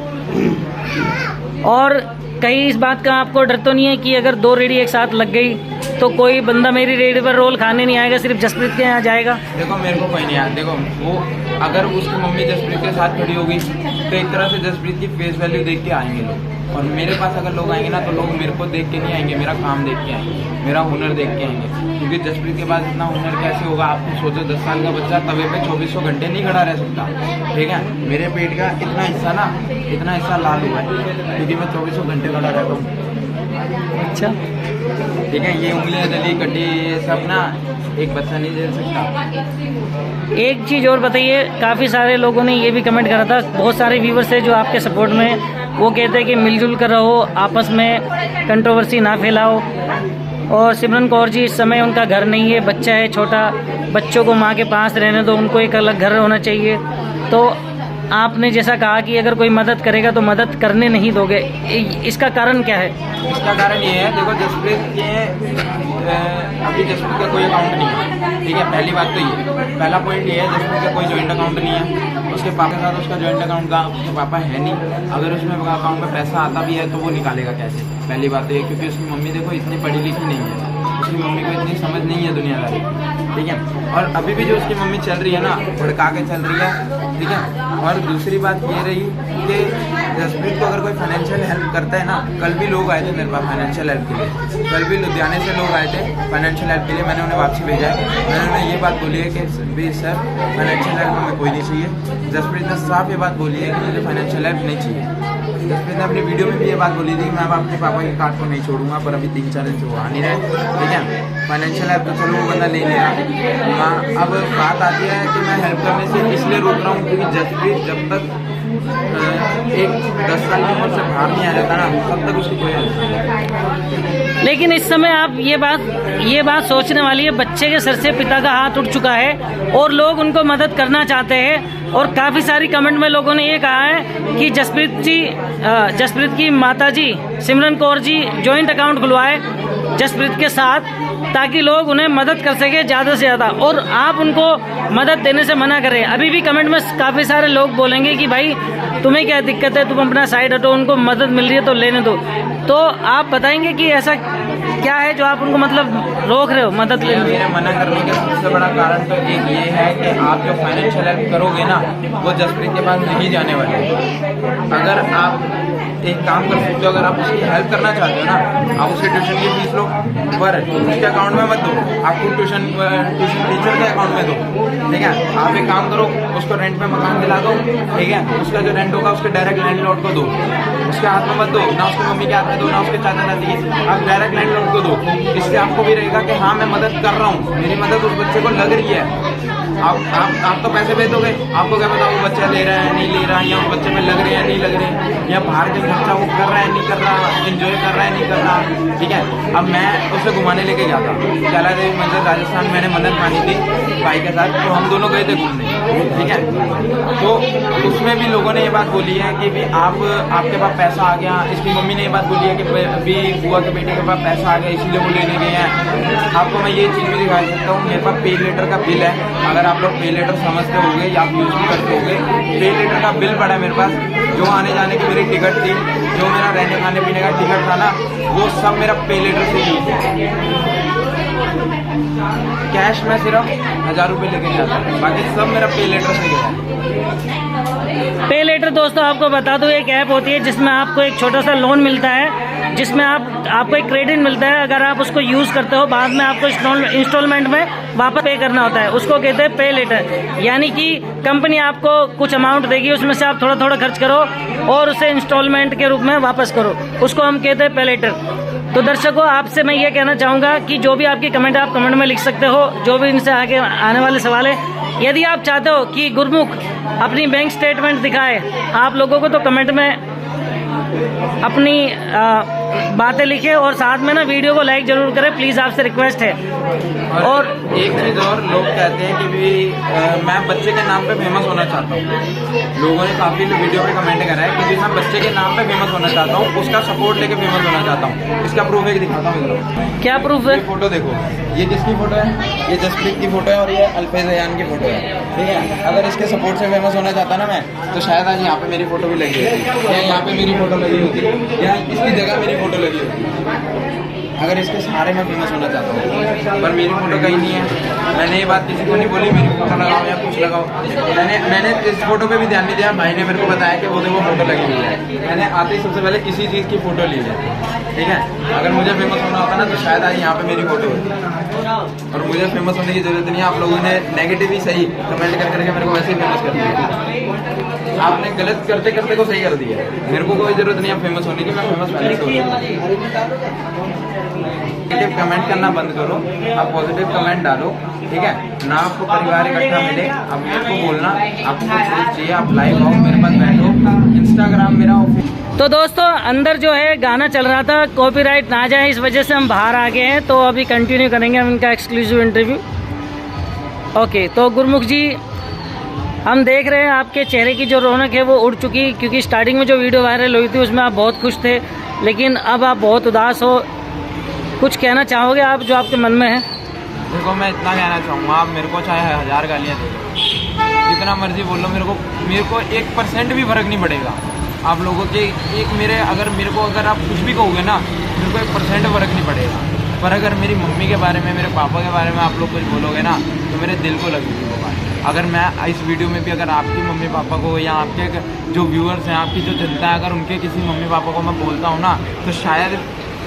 और कहीं इस बात का आपको डर तो नहीं है कि अगर 2 रेडी एक साथ लग गई तो कोई बंदा मेरी रेडी पर रोल खाने नहीं आएगा, सिर्फ जसप्रीत के यहाँ जाएगा? देखो मेरे को कोई नहीं आया। देखो वो अगर उसकी मम्मी जसप्रीत के साथ खड़ी होगी तो एक तरह से जसप्रीत की फेस वैल्यू देख के आएंगे लोग, और मेरे पास अगर लोग आएंगे ना तो लोग मेरे को देख के नहीं आएंगे, मेरा काम देख के आएंगे, मेरा हुनर देख के आएंगे। क्योंकि जसप्रीत के पास इतना हुनर कैसे होगा? आप सोचो, 10 साल का बच्चा तवे पे 2400 घंटे नहीं खड़ा रह सकता, ठीक है। मेरे पेट का इतना हिस्सा लाल हुआ है क्योंकि मैं 2400 घंटे खड़ा रहता हूँ। अच्छा, ठीक है। ये उंगलियां जली कटी, ये सब ना एक बच्चा नहीं झेल सकता। एक चीज़ और बताइए, काफ़ी सारे लोगों ने ये भी कमेंट करा था, बहुत सारे व्यूवर्स हैं जो आपके सपोर्ट में, वो कहते हैं कि मिलजुल कर रहो, आपस में कंट्रोवर्सी ना फैलाओ। और सिमरन कौर जी इस समय उनका घर नहीं है, बच्चा है छोटा, बच्चों को माँ के पास रहने दो, उनको एक अलग घर होना चाहिए। तो आपने जैसा कहा कि अगर कोई मदद करेगा तो मदद करने नहीं दोगे, इसका कारण क्या है? इसका कारण ये है, देखो जसप्रीत के अभी जसप्रीत का कोई अकाउंट नहीं है, ठीक है। पहली बात तो ये, पहला पॉइंट ये है, जसप्रीत का कोई जॉइंट अकाउंट नहीं है। उसके पापा के साथ उसका जॉइंट अकाउंट का उसके पापा है नहीं। अगर उसमें अकाउंट में पैसा आता भी है तो वो निकालेगा कैसे? पहली बात तो ये, क्योंकि उसकी मम्मी देखो इतनी पढ़ी लिखी नहीं है, उसकी मम्मी को इतनी समझ नहीं है दुनियादारी, ठीक है। और अभी भी जो उसकी मम्मी चल रही है ना, भड़का के चल रही है, ठीक है। और दूसरी बात ये रही कि जसप्रीत को अगर कोई फाइनेंशियल हेल्प करता है ना, कल भी लोग आए थे मेरे पास फाइनेंशियल हेल्प के लिए, कल भी लुधियाने से लोग आए थे फाइनेंशियल हेल्प के लिए। मैंने उन्हें वापसी भेजा है, मैंने उन्हें ये बात बोली है कि भी सर फाइनेंशियल हेल्प हमें कोई नहीं चाहिए। जसप्रीत ने साफ ये बात बोली है कि मुझे फाइनेंशियल हेल्प नहीं चाहिए। जसप्रीत ने अपनी वीडियो में भी ये बात बोली थी कि मैं अपने पापा के कार्ड को नहीं छोड़ूंगा, पर अभी 3-4 दिन से वो आ नहीं रहे, ठीक है। फाइनेंशियल हेल्प तो चलो वो बंदा ले लेगा। हाँ, अब बात आती है कि मैं हेल्प करने से इसलिए रोक रहा हूँ क्योंकि जसप्रीत जब तक एक 10 साल की उम्र से बाहर नहीं आ जाता ना, तब तक उसकी कोई हेल्प नहीं। लेकिन इस समय आप ये बात सोचने वाली है, बच्चे के सर से पिता का हाथ उठ चुका है और लोग उनको मदद करना चाहते हैं। और काफ़ी सारी कमेंट में लोगों ने ये कहा है कि जसप्रीत की माताजी सिमरन कौर जी जॉइंट अकाउंट खुलवाए जसप्रीत के साथ, ताकि लोग उन्हें मदद कर सके ज़्यादा से ज़्यादा, और आप उनको मदद देने से मना करें। अभी भी कमेंट में काफ़ी सारे लोग बोलेंगे कि भाई तुम्हें क्या दिक्कत है, तुम अपना साइड हटो, उनको मदद मिल रही है तो लेने दो। तो आप बताएंगे कि ऐसा क्या है जो आप उनको मतलब रोक रहे हो मदद लेने? मेरे मना करने का सबसे बड़ा कारण तो एक ये है कि आप जो फाइनेंशियल हेल्प करोगे ना, वो जसप्रीत के पास नहीं जाने वाले। अगर आप एक काम कर सकते हो, अगर आप उसकी हेल्प करना चाहते हो ना, आप उसके ट्यूशन की फीस लो, पर उसके अकाउंट में मत दो, आपको ट्यूशन टीचर के अकाउंट में दो, ठीक है। आप एक काम करो, उसको रेंट पे मकान दिला दो, ठीक है। उसका जो रेंट होगा उसके डायरेक्ट लैंडलॉर्ड को दो, उसके हाथ में मत दो, ना उसकी मम्मी के हाथ में दो, ना उसके चाचा चाची के, आप डायरेक्ट लैंडलॉर्ड को दो। इससे आपको भी रहेगा कि हाँ मैं मदद कर रहा हूँ, मेरी मदद उस बच्चे को लग रही है। आप तो पैसे भेज दोगे, आपको क्या पता वो बच्चा ले रहा है नहीं ले रहा है, या उस बच्चे में लग रहे हैं नहीं लग रहे हैं, या बाहर के खर्चा वो कर रहा है नहीं कर रहा, एंजॉय कर रहा है नहीं कर रहा, ठीक है। अब मैं उसे घुमाने लेके गया था कैला देवी मंदिर राजस्थान, मैंने मदद मानी थी भाई के साथ, तो हम दोनों गए थे घूमने, ठीक है। तो उसमें भी लोगों ने ये बात बोली है कि भी आपके पास पैसा आ गया, इसकी मम्मी ने ये बात बोली है कि अभी बुआ के बेटे के पास पैसा आ गया इसलिए वो लेने गए हैं। आपको मैं ये चीज़ भी दिखा सकता हूँ, मेरे पास पे लेटर का बिल है, अगर आप लोग पे लेटर समझते होंगे या आप यूज़ भी करते होंगे, पे लेटर का बिल पड़ा है मेरे पास, जो आने जाने की मेरी टिकट थी, जो मेरा रहने खाने पीने का टिकट था ना, वो सब मेरा पे लेटर से यूज है। कैश में सिर्फ 1000 रुपये लेके जाता है, बाकी सब मेरा पे लेटर से गया है। पे लेटर दोस्तों आपको बता दूं, एक ऐप होती है जिसमें आपको एक छोटा सा लोन मिलता है, जिसमें आपको एक क्रेडिट मिलता है। अगर आप उसको यूज़ करते हो, बाद में आपको इंस्टॉलमेंट में वापस पे करना होता है, उसको कहते हैं पे लेटर। यानी कि कंपनी आपको कुछ अमाउंट देगी, उसमें से आप थोड़ा थोड़ा खर्च करो और उसे इंस्टॉलमेंट के रूप में वापस करो, उसको हम कहते हैं पे लेटर। तो दर्शकों, आपसे मैं ये कहना चाहूँगा कि जो भी आपकी कमेंट है आप कमेंट में लिख सकते हो, जो भी इनसे आगे आने वाले सवाल है। यदि आप चाहते हो कि गुरमुख अपनी बैंक स्टेटमेंट दिखाए आप लोगों को, तो कमेंट में अपनी बातें लिखे और साथ में ना वीडियो को लाइक जरूर करें, प्लीज़ आपसे रिक्वेस्ट है। और एक चीज़ और, लोग कहते हैं कि भी मैं बच्चे के नाम पे फेमस होना चाहता हूँ। लोगों ने काफ़ी वीडियो पे कमेंट करा है कि भी मैं बच्चे के नाम पे फेमस होना चाहता हूँ, उसका सपोर्ट लेके फेमस होना चाहता हूँ। इसका प्रूफ एक दिखाता हूँ इधर। क्या प्रूफ है? फोटो देखो, ये किसकी फोटो है? ये जसप्रीत की फोटो है और ये अल्फेज अयान की फोटो है, ठीक है। अगर इसके सपोर्ट से फेमस होना चाहता ना मैं, तो शायद आज यहाँ पे मेरी फोटो भी लगी होती, या यहाँ पे मेरी फोटो लगी होती, या इसकी जगह मेरी फोटो लगी होती, अगर इसके सहारे मैं फेमस होना चाहता हूँ। पर मेरी फोटो कहीं नहीं है। मैंने ये बात किसी को नहीं बोली मेरी फोटो लगाओ या कुछ लगाओ। मैंने इस फोटो पे भी ध्यान नहीं दिया। भाई ने मेरे को बताया कि वो देखो फोटो लगी हुई है। मैंने आते ही सबसे पहले इसी चीज़ की फोटो ली है, ठीक है। अगर मुझे फेमस होना होता ना, तो शायद आज यहाँ पे मेरी फोटो होती। और मुझे फेमस होने की जरूरत नहीं है। आप लोगों ने नेगेटिव ही सही कमेंट कर करके मेरे को वैसे ही फेमस कर दिया। आपने गलत करते करते को सही कर दिया। मेरे को कोई जरूरत नहीं है फेमस होने की, मैं फेमस पहले से हूँ। नेगेटिव कमेंट करना बंद करो, आप पॉजिटिव कमेंट डालो, ठीक है ना। आपको परिवार इकट्ठा मिले, आप मेरे को बोलना, आपको कुछ चाहिए आप लाइव आओ, मेरे पास बैठो। इंस्टाग्राम मेरा तो दोस्तों अंदर जो है गाना चल रहा था, कॉपीराइट ना जाए इस वजह से हम बाहर आ गए हैं। तो अभी कंटिन्यू करेंगे हम इनका एक्सक्लूसिव इंटरव्यू। ओके, तो गुरमुख जी हम देख रहे हैं आपके चेहरे की जो रौनक है वो उड़ चुकी, क्योंकि स्टार्टिंग में जो वीडियो वायरल हुई थी उसमें आप बहुत खुश थे, लेकिन अब आप बहुत उदास हो। कुछ कहना चाहोगे आप जो आपके मन में है? देखो मैं इतना कहना चाहूँगा, आप मेरे को चाहे 1000 गालियाँ दे दो, जितना मर्जी बोलो, मेरे को 1% भी फ़र्क नहीं पड़ेगा आप लोगों के। मेरे को अगर आप कुछ भी कहोगे ना, मेरे को 1% फ़र्क नहीं पड़ेगा। पर अगर मेरी मम्मी के बारे में, मेरे पापा के बारे में आप लोग कुछ बोलोगे ना, तो मेरे दिल को लगेगी वो बात। अगर मैं इस वीडियो में भी अगर आपकी मम्मी पापा को या आपके जो व्यूअर्स हैं, आपकी जो जनता है, अगर उनके किसी मम्मी पापा को मैं बोलता हूँ ना, तो शायद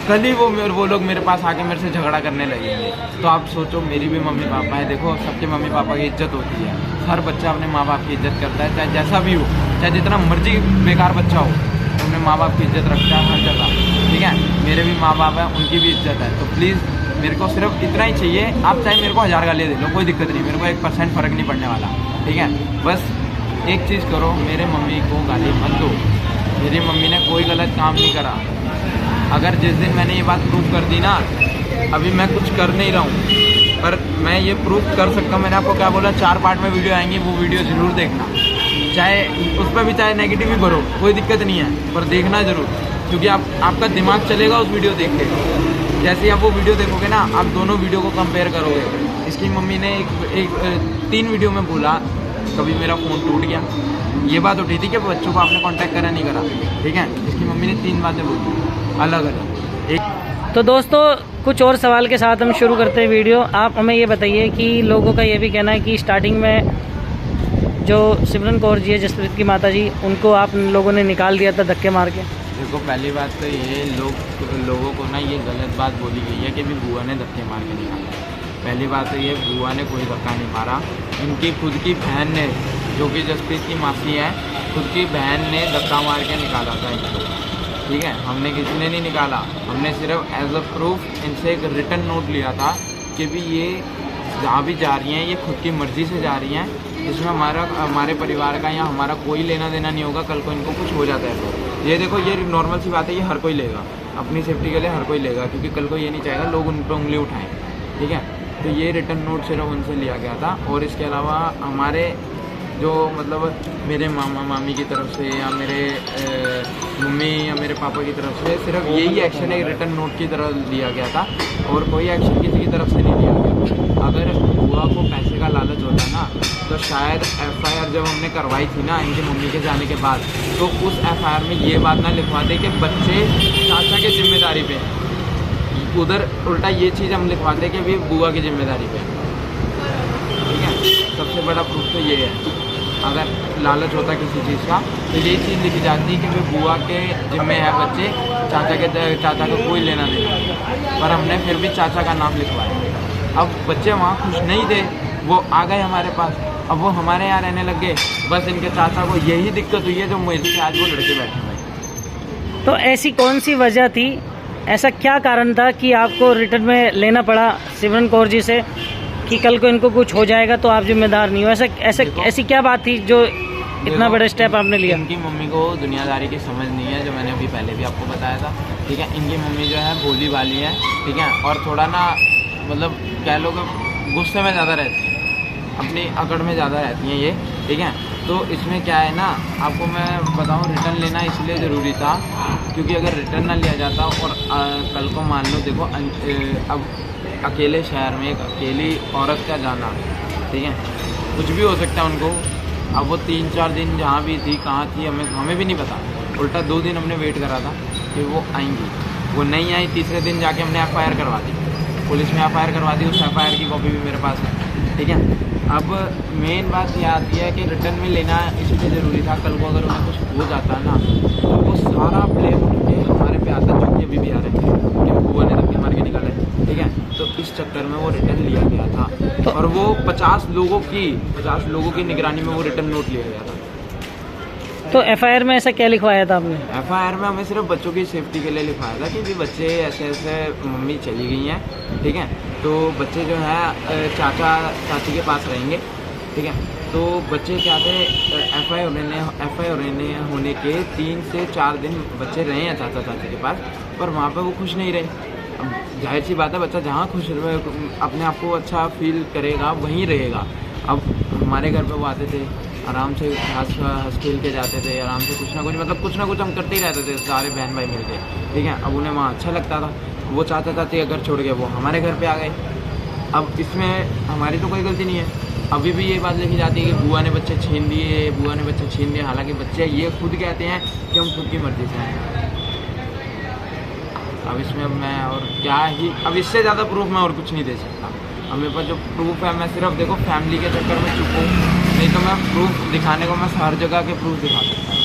कल ही वो लोग मेरे पास आके मेरे से झगड़ा करने लगेंगे। तो आप सोचो, मेरी भी मम्मी पापा है। देखो सबके मम्मी पापा की इज्जत होती है, हर बच्चा अपने माँ बाप की इज्जत करता है, चाहे जैसा भी हो, चाहे जितना मर्जी बेकार बच्चा हो, तो अपने माँ बाप की इज्जत रखता है हर जगह। ठीक है, मेरे भी माँ बाप हैं, उनकी भी इज्जत है। तो प्लीज़ मेरे को सिर्फ इतना ही चाहिए, आप चाहे मेरे को 1000 गालियाँ दे लो, कोई दिक्कत नहीं, मेरे को 1% फ़र्क नहीं पड़ने वाला। ठीक है, बस एक चीज़ करो, मेरे मम्मी को गाली मत दो। मेरी मम्मी ने कोई गलत काम नहीं करा। अगर जिस दिन मैंने ये बात प्रूव कर दी ना, अभी मैं कुछ कर नहीं रहा हूँ, पर मैं ये प्रूव कर सकता हूँ। मैंने आपको क्या बोला, 4 पार्ट में वीडियो आएंगी, वो वीडियो ज़रूर देखना, चाहे उस पर भी चाहे नेगेटिव भी भरो, कोई दिक्कत नहीं है, पर देखना ज़रूर, क्योंकि आपका दिमाग चलेगा उस वीडियो देख के। जैसे ही आप वो वीडियो देखोगे ना, आप दोनों वीडियो को कंपेयर करोगे। इसकी मम्मी ने 3 वीडियो में बोला, कभी मेरा फ़ोन टूट गया, ये बात उठी थी कि बच्चों को आपने कांटेक्ट करा नहीं करा। ठीक है, इसकी मम्मी ने 3 बातें बोली अलग अलग। एक तो दोस्तों कुछ और सवाल के साथ हम शुरू करते हैं वीडियो। आप हमें ये बताइए कि लोगों का ये भी कहना है कि स्टार्टिंग में जो सिमरन कौर जी है, जसप्रीत की माता जी, उनको आप लोगों ने निकाल दिया था धक्के मार के। देखो पहली बात तो ये लोगों को ना ये गलत बात बोली गई है कि भी बुआ ने धक्के मार के निकाला। पहली बात तो ये, बुआ ने कोई धक्का नहीं मारा। इनकी खुद की बहन ने, जो कि जसप्रीत की मासी है, खुद की बहन ने धक्का मार के निकाला था इनको। ठीक है, हमने किसी ने नहीं निकाला, हमने सिर्फ एज अ प्रूफ इनसे एक रिटन नोट लिया था कि भी ये जहाँ भी जा रही हैं ये खुद की मर्ज़ी से जा रही हैं, इसमें हमारे परिवार का या हमारा कोई लेना देना नहीं होगा। कल को इनको कुछ हो जाता है तो ये देखो, ये नॉर्मल सी बात है, ये हर कोई लेगा, अपनी सेफ्टी के लिए हर कोई लेगा, क्योंकि कल को ये नहीं चाहेगा लोग उन पर उंगली उठाएँ। ठीक है, तो ये रिटर्न नोट सिर्फ उनसे लिया गया था। और इसके अलावा हमारे जो मतलब मेरे मामा मामी की तरफ से या मेरे मम्मी या मेरे पापा की तरफ से सिर्फ यही एक्शन एक रिटर्न नोट की तरह लिया गया था, और कोई एक्शन किसी की तरफ से नहीं लिया गया। अगर बुआ को पैसे का लालच होता ना, तो शायद FIR जब हमने करवाई थी ना इनकी मम्मी के जाने के बाद, तो उस FIR में ये बात ना लिखवाते कि बच्चे चाचा की जिम्मेदारी पे, उधर उल्टा ये चीज़ हम लिखवाते कि भी बुआ की जिम्मेदारी पे। ठीक है, सबसे बड़ा प्रूफ तो ये है। अगर लालच होता किसी चीज़ का, तो ये चीज़ लिखी जाती है कि भाई बुआ के जिम्मे है बच्चे, चाचा का कोई लेना देना, पर हमने फिर भी चाचा का नाम लिखवाया। अब बच्चे वहाँ खुश नहीं थे, वो आ गए हमारे पास, अब वो हमारे यहाँ रहने लग गए। बस इनके चाचा को यही दिक्कत हुई है जो मुझे से आज वो लड़के बैठे हुए। तो ऐसी कौन सी वजह थी, ऐसा क्या कारण था कि आपको रिटर्न में लेना पड़ा सिमरन कौर जी से कि कल को इनको कुछ हो जाएगा तो आप जिम्मेदार नहीं हो? ऐसी क्या बात थी जो इतना बड़ा स्टेप आपने लिया? इनकी मम्मी को दुनियादारी की समझ नहीं है, जो मैंने अभी पहले भी आपको बताया था। ठीक है, इनकी मम्मी जो है भोली वाली है। ठीक है, और थोड़ा ना मतलब कह लो कि गुस्से में ज़्यादा रहती हैं, अपनी अकड़ में ज़्यादा रहती हैं ये। ठीक है, तो इसमें क्या है ना, आपको मैं बताऊं, रिटर्न लेना इसलिए ज़रूरी था क्योंकि अगर रिटर्न ना लिया जाता और कल को मान लो, देखो अब अकेले शहर में एक अकेली औरत का जाना, ठीक है, कुछ भी हो सकता है उनको। अब वो 3-4 दिन जहाँ भी थी, कहाँ थी, हमें भी नहीं पता। उल्टा 2 दिन हमने वेट करा था कि वो आएंगी, वो नहीं आई। तीसरे दिन जाके हमने FIR करवा दी, पुलिस में FIR करवा दी, उस FIR की कॉपी भी मेरे पास है। ठीक है, अब मेन बात ये आती है कि रिटर्न में लेना इसलिए ज़रूरी था, कल को अगर उन्हें कुछ हो जाता ना, तो वो सारा ब्लेम उठ के हमारे पे आता, जो कि अभी भी आ रहे हैं कि बुआ ने धक्के मार के निकाला है। ठीक है, तो इस चक्कर में वो रिटर्न लिया गया था, और वो 50 लोगों की निगरानी में वो रिटर्न नोट लिया गया था। तो FIR में ऐसा क्या लिखवाया था आपने? FIR में हमें सिर्फ बच्चों की सेफ्टी के लिए लिखवाया था कि भी बच्चे ऐसे मम्मी चली गई हैं। ठीक है, तो बच्चे जो है चाचा चाची के पास रहेंगे। ठीक है। तो बच्चे क्या थे, एफ आई होने के 3 से 4 दिन बच्चे रहे हैं चाचा चाची के पास, पर वहाँ पे वो खुश नहीं रहे। अब जाहिर सी बात है, बच्चा जहाँ खुश रहे, अपने आप को अच्छा फील करेगा वहीं रहेगा। अब हमारे घर पे वो आते थे, आराम से हंस खेल के जाते थे, आराम से कुछ ना कुछ हम करते ही रहते थे सारे बहन भाई मिल के, ठीक है। अब उन्हें वहाँ अच्छा लगता था, वो चाचा चाची का घर छोड़ के वो हमारे घर पे आ गए। अब इसमें हमारी तो कोई गलती नहीं है। अभी भी ये बात लिखी जाती है कि बुआ ने बच्चे छीन लिए, हालांकि बच्चे ये खुद कहते हैं कि हम खुद की मर्जी से हैं। अब इसमें मैं और क्या ही, अब इससे ज़्यादा प्रूफ मैं और कुछ नहीं दे सकता। अब मेरे पास जो प्रूफ है, मैं सिर्फ देखो फैमिली के चक्कर में चुप हूँ, नहीं तो मैं प्रूफ दिखाने को मैं हर जगह के प्रूफ दिखा सकता हूँ।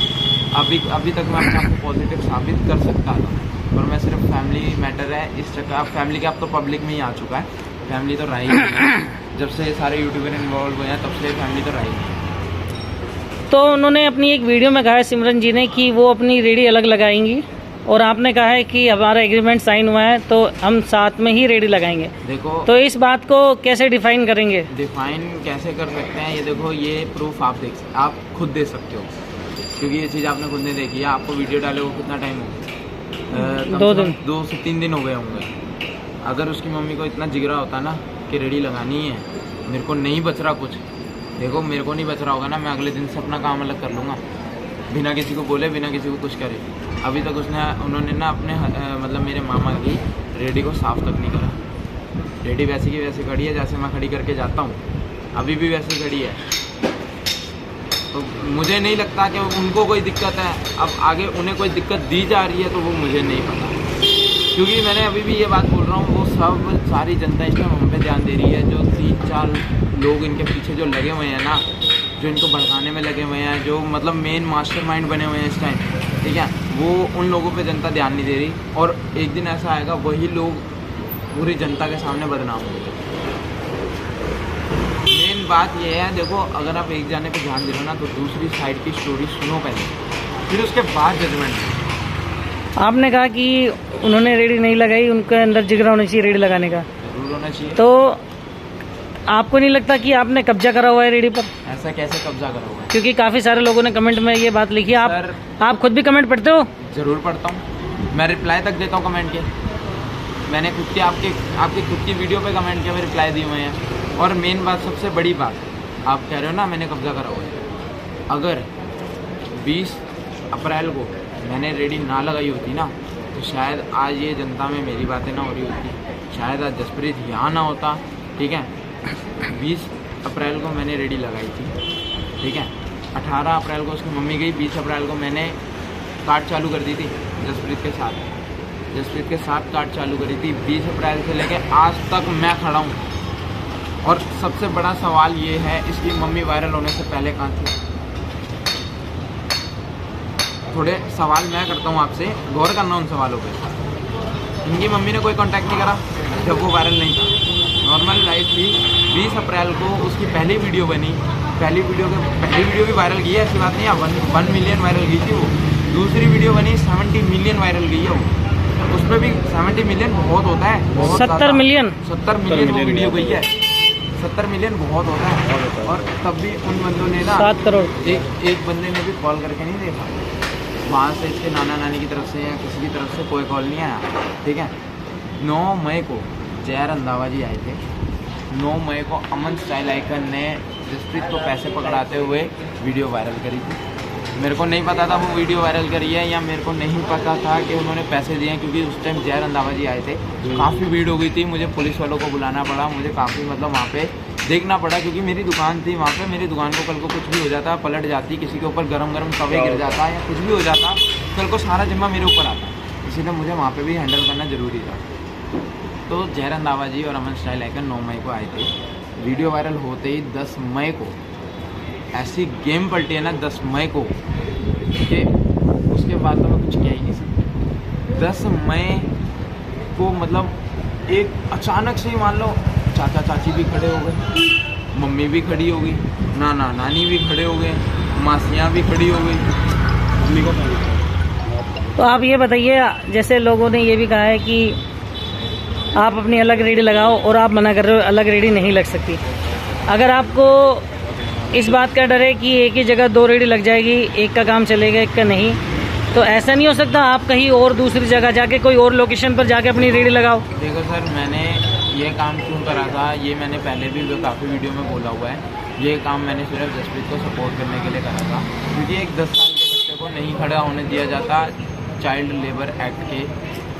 अभी तक मैं अपने आप को पॉजिटिव साबित कर सकता था, पर मैं सिर्फ फैमिली मैटर है इस चक्कर। अब फैमिली का अब तो पब्लिक में ही आ चुका है, फैमिली तो रही नहीं। जब से सारे यूट्यूबर इन्वॉल्व हुए हैं तब से फैमिली तो रही नहीं। तो उन्होंने अपनी एक वीडियो में कहा है सिमरन जी ने कि वो अपनी रेडी अलग लगाएंगी, और आपने कहा है कि हमारा एग्रीमेंट साइन हुआ है तो हम साथ में ही रेडी लगाएंगे। देखो, तो इस बात को कैसे डिफाइन करेंगे? डिफाइन कैसे कर सकते हैं, ये देखो, ये प्रूफ आप खुद दे सकते हो, क्योंकि ये चीज़ आपने खुद नहीं देखी है। आपको वीडियो डाले हुए कितना टाइम हो गया? 2 से 3 दिन हो गए होंगे। अगर उसकी मम्मी को इतना जिगरा होता ना कि रेडी लगानी है, मेरे को नहीं बच रहा कुछ, देखो मेरे को नहीं बच रहा होगा ना, मैं अगले दिन से अपना काम अलग कर लूँगा, बिना किसी को बोले, बिना किसी को कुछ करे। अभी तक उन्होंने ना अपने मतलब मेरे मामा की रेडी को साफ तक नहीं करा। रेडी वैसे की वैसे खड़ी है जैसे मैं खड़ी करके जाता हूँ, अभी भी वैसे खड़ी है। तो मुझे नहीं लगता कि उनको कोई दिक्कत है। अब आगे उन्हें कोई दिक्कत दी जा रही है तो वो मुझे नहीं पता, क्योंकि मैंने अभी भी ये बात बोल रहा हूँ, वो सारी जनता इस टाइम हम पे ध्यान दे रही है। जो 3-4 लोग इनके पीछे जो लगे हुए हैं ना, जो इनको भड़काने में लगे हुए हैं, जो मतलब मेन मास्टरमाइंड बने हुए हैं इस टाइम, ठीक है, वो उन लोगों पे जनता ध्यान नहीं दे रही। और एक दिन ऐसा आएगा वही लोग पूरी जनता के सामने बदनाम होंगे। मेन बात ये है, देखो, अगर आप एक जाने पे ध्यान दे रहे हो ना, तो दूसरी साइड की स्टोरी सुनो पहले, फिर उसके बाद जजमेंट। आपने कहा कि उन्होंने रेडी नहीं लगाई, उनके अंदर जिगरा होना चाहिए रेडी लगाने का, जरूर होना चाहिए। तो आपको नहीं लगता कि आपने कब्जा करा हुआ है रेडी पर? ऐसा कैसे कब्जा करा हुआ है? क्योंकि काफ़ी सारे लोगों ने कमेंट में ये बात लिखी है। आप खुद भी कमेंट पढ़ते हो? ज़रूर पढ़ता हूँ, मैं रिप्लाई तक देता हूँ कमेंट के। मैंने खुद के आपके खुद की वीडियो पे कमेंट किया, मैं रिप्लाई दिए हुए हैं। और मेन बात, सबसे बड़ी बात, आप कह रहे हो ना मैंने कब्जा करा हुआ है, अगर 20 अप्रैल को मैंने रेडी ना लगाई होती ना, तो शायद आज ये जनता में मेरी बातें ना हो रही होती, शायद आज जसप्रीत यहाँ ना होता, ठीक है। 20 अप्रैल को मैंने रेडी लगाई थी, ठीक है। 18 अप्रैल को उसकी मम्मी गई, 20 अप्रैल को मैंने कार्ड चालू कर दी थी जसप्रीत के साथ कार्ड चालू करी थी। 20 अप्रैल से लेकर आज तक मैं खड़ा हूँ। और सबसे बड़ा सवाल ये है, इसकी मम्मी वायरल होने से पहले कहाँ थी? थोड़े सवाल मैं करता हूँ आपसे, गौर करना उन सवालों पे। इनकी मम्मी ने कोई कांटेक्ट नहीं करा जब वो वायरल नहीं था, नॉर्मल लाइफ थी। 20 अप्रैल को उसकी पहली वीडियो बनी, पहली वीडियो भी वायरल की है, ऐसी बात नहीं है, 1 मिलियन वायरल की थी वो। दूसरी वीडियो बनी 70 मिलियन वायरल गई है वो, उस पर भी 70 मिलियन बहुत होता है, बहुत 70 मिलियन वो वीडियो गई है। 70 मिलियन बहुत होता है। और तब भी उन बंदों ने ना 7 करोड़ एक बंदे ने भी कॉल करके नहीं देखा, वहाँ से इसके नाना नानी की तरफ से या किसी की तरफ से कोई कॉल नहीं आया, ठीक है। 9 मई को जय रंधावा जी आए थे। 9 मई को अमन स्टाइल आइकन ने जसप्रीत को पैसे पकड़ाते हुए वीडियो वायरल करी थी। मेरे को नहीं पता था वो वीडियो वायरल करी है, या मेरे को नहीं पता था कि उन्होंने पैसे दिए हैं, क्योंकि उस टाइम जय रंधावा जी आए थे, काफ़ी भीड़ हो गई थी, मुझे पुलिस वालों को बुलाना पड़ा, मुझे काफ़ी मतलब वहाँ पे देखना पड़ा, क्योंकि मेरी दुकान थी वहाँ पे। मेरी दुकान को कल को कुछ भी हो जाता, पलट जाती, किसी के ऊपर गरम तवे गिर जाता या कुछ भी हो जाता, कल को सारा जिम्मा मेरे ऊपर आता, इसीलिए मुझे वहाँ पर भी हैंडल करना ज़रूरी था। तो जय रंधावा जी और अमन स्टाइल आइकन 9 मई को आए थे। वीडियो वायरल होते ही 10 मई को ऐसी गेम पलटी है ना 10 मई को, कि उसके बाद तो मैं कुछ कह ही नहीं सकता। 10 मई को मतलब एक अचानक से ही मान लो चाचा चाची भी खड़े हो गए, मम्मी भी खड़ी हो गई, नाना नानी भी खड़े हो गए, मासियाँ भी खड़ी हो गई। तो आप ये बताइए, जैसे लोगों ने ये भी कहा है कि आप अपनी अलग रेडी लगाओ, और आप मना कर रहे हो अलग रेडी नहीं लग सकती। अगर आपको इस बात का डर है कि एक ही जगह 2 रेडी लग जाएगी, एक का काम चलेगा एक का नहीं। तो ऐसा नहीं हो सकता आप कहीं और दूसरी जगह जाके कोई और लोकेशन पर जाके अपनी रेडी लगाओ? देखो सर, मैंने ये काम क्यों करा था, ये मैंने पहले भी काफ़ी वीडियो में बोला हुआ है। ये काम मैंने सिर्फ जसप्रीत को सपोर्ट करने के लिए करा था, क्योंकि एक 10 साल के बच्चे को नहीं खड़ा होने दिया जाता, चाइल्ड लेबर एक्ट के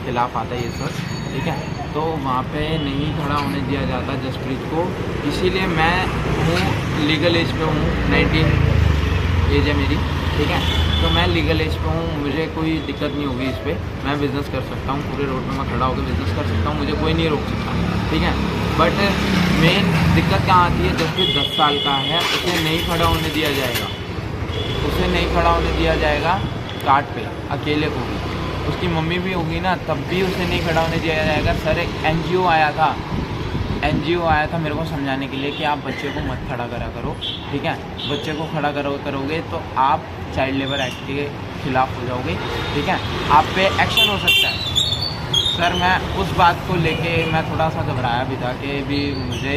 खिलाफ आता है ये सब, ठीक है। तो वहाँ पे नहीं खड़ा होने दिया जाता जसप्रीत को, इसीलिए मैं हूँ लीगल एज पे हूँ, 19 एज है मेरी, ठीक है। तो मैं लीगल एज पे हूँ, मुझे कोई दिक्कत नहीं होगी इस पर, मैं बिज़नेस कर सकता हूँ, पूरे रोड पे मैं खड़ा होकर बिज़नेस कर सकता हूँ, मुझे कोई नहीं रोक सकता, ठीक है। बट मेन दिक्कत कहाँ आती है, जसप्रीत 10 साल का है, उसे नहीं खड़ा होने दिया जाएगा, उसे नहीं खड़ा होने दिया जाएगा कार्ड पे, अकेले को भी, उसकी मम्मी भी होगी ना तब भी उसे नहीं खड़ा होने दिया जाएगा। सर एक NGO आया था मेरे को समझाने के लिए कि आप बच्चे को मत खड़ा करा करो, ठीक है। बच्चे को खड़ा करोगे तो आप चाइल्ड लेबर एक्ट के खिलाफ हो जाओगे, ठीक है, आप पे एक्शन हो सकता है। सर मैं उस बात को लेके मैं थोड़ा सा घबराया भी था कि भी मुझे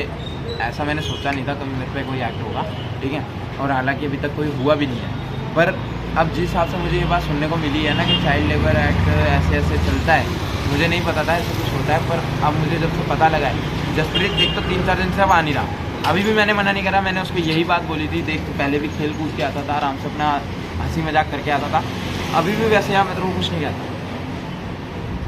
ऐसा मैंने सोचा नहीं था कभी मेरे पे कोई एक्ट होगा, ठीक है। और हालांकि अभी तक कोई हुआ भी नहीं है, पर अब जिस हिसाब से मुझे ये बात सुनने को मिली है ना कि चाइल्ड लेबर एक्ट ऐसे ऐसे चलता है, मुझे नहीं पता था ऐसा कुछ होता है, पर अब मुझे जब से पता लगा है। जसप्रीत देख तो 3-4 दिन से अब आ नहीं रहा, अभी भी मैंने मना नहीं करा, मैंने उसको यही बात बोली थी, देख पहले भी खेल कूद के आता था, आराम से अपना हंसी मजाक करके आता था, अभी भी वैसे यहाँ मैं तो कुछ नहीं कहता।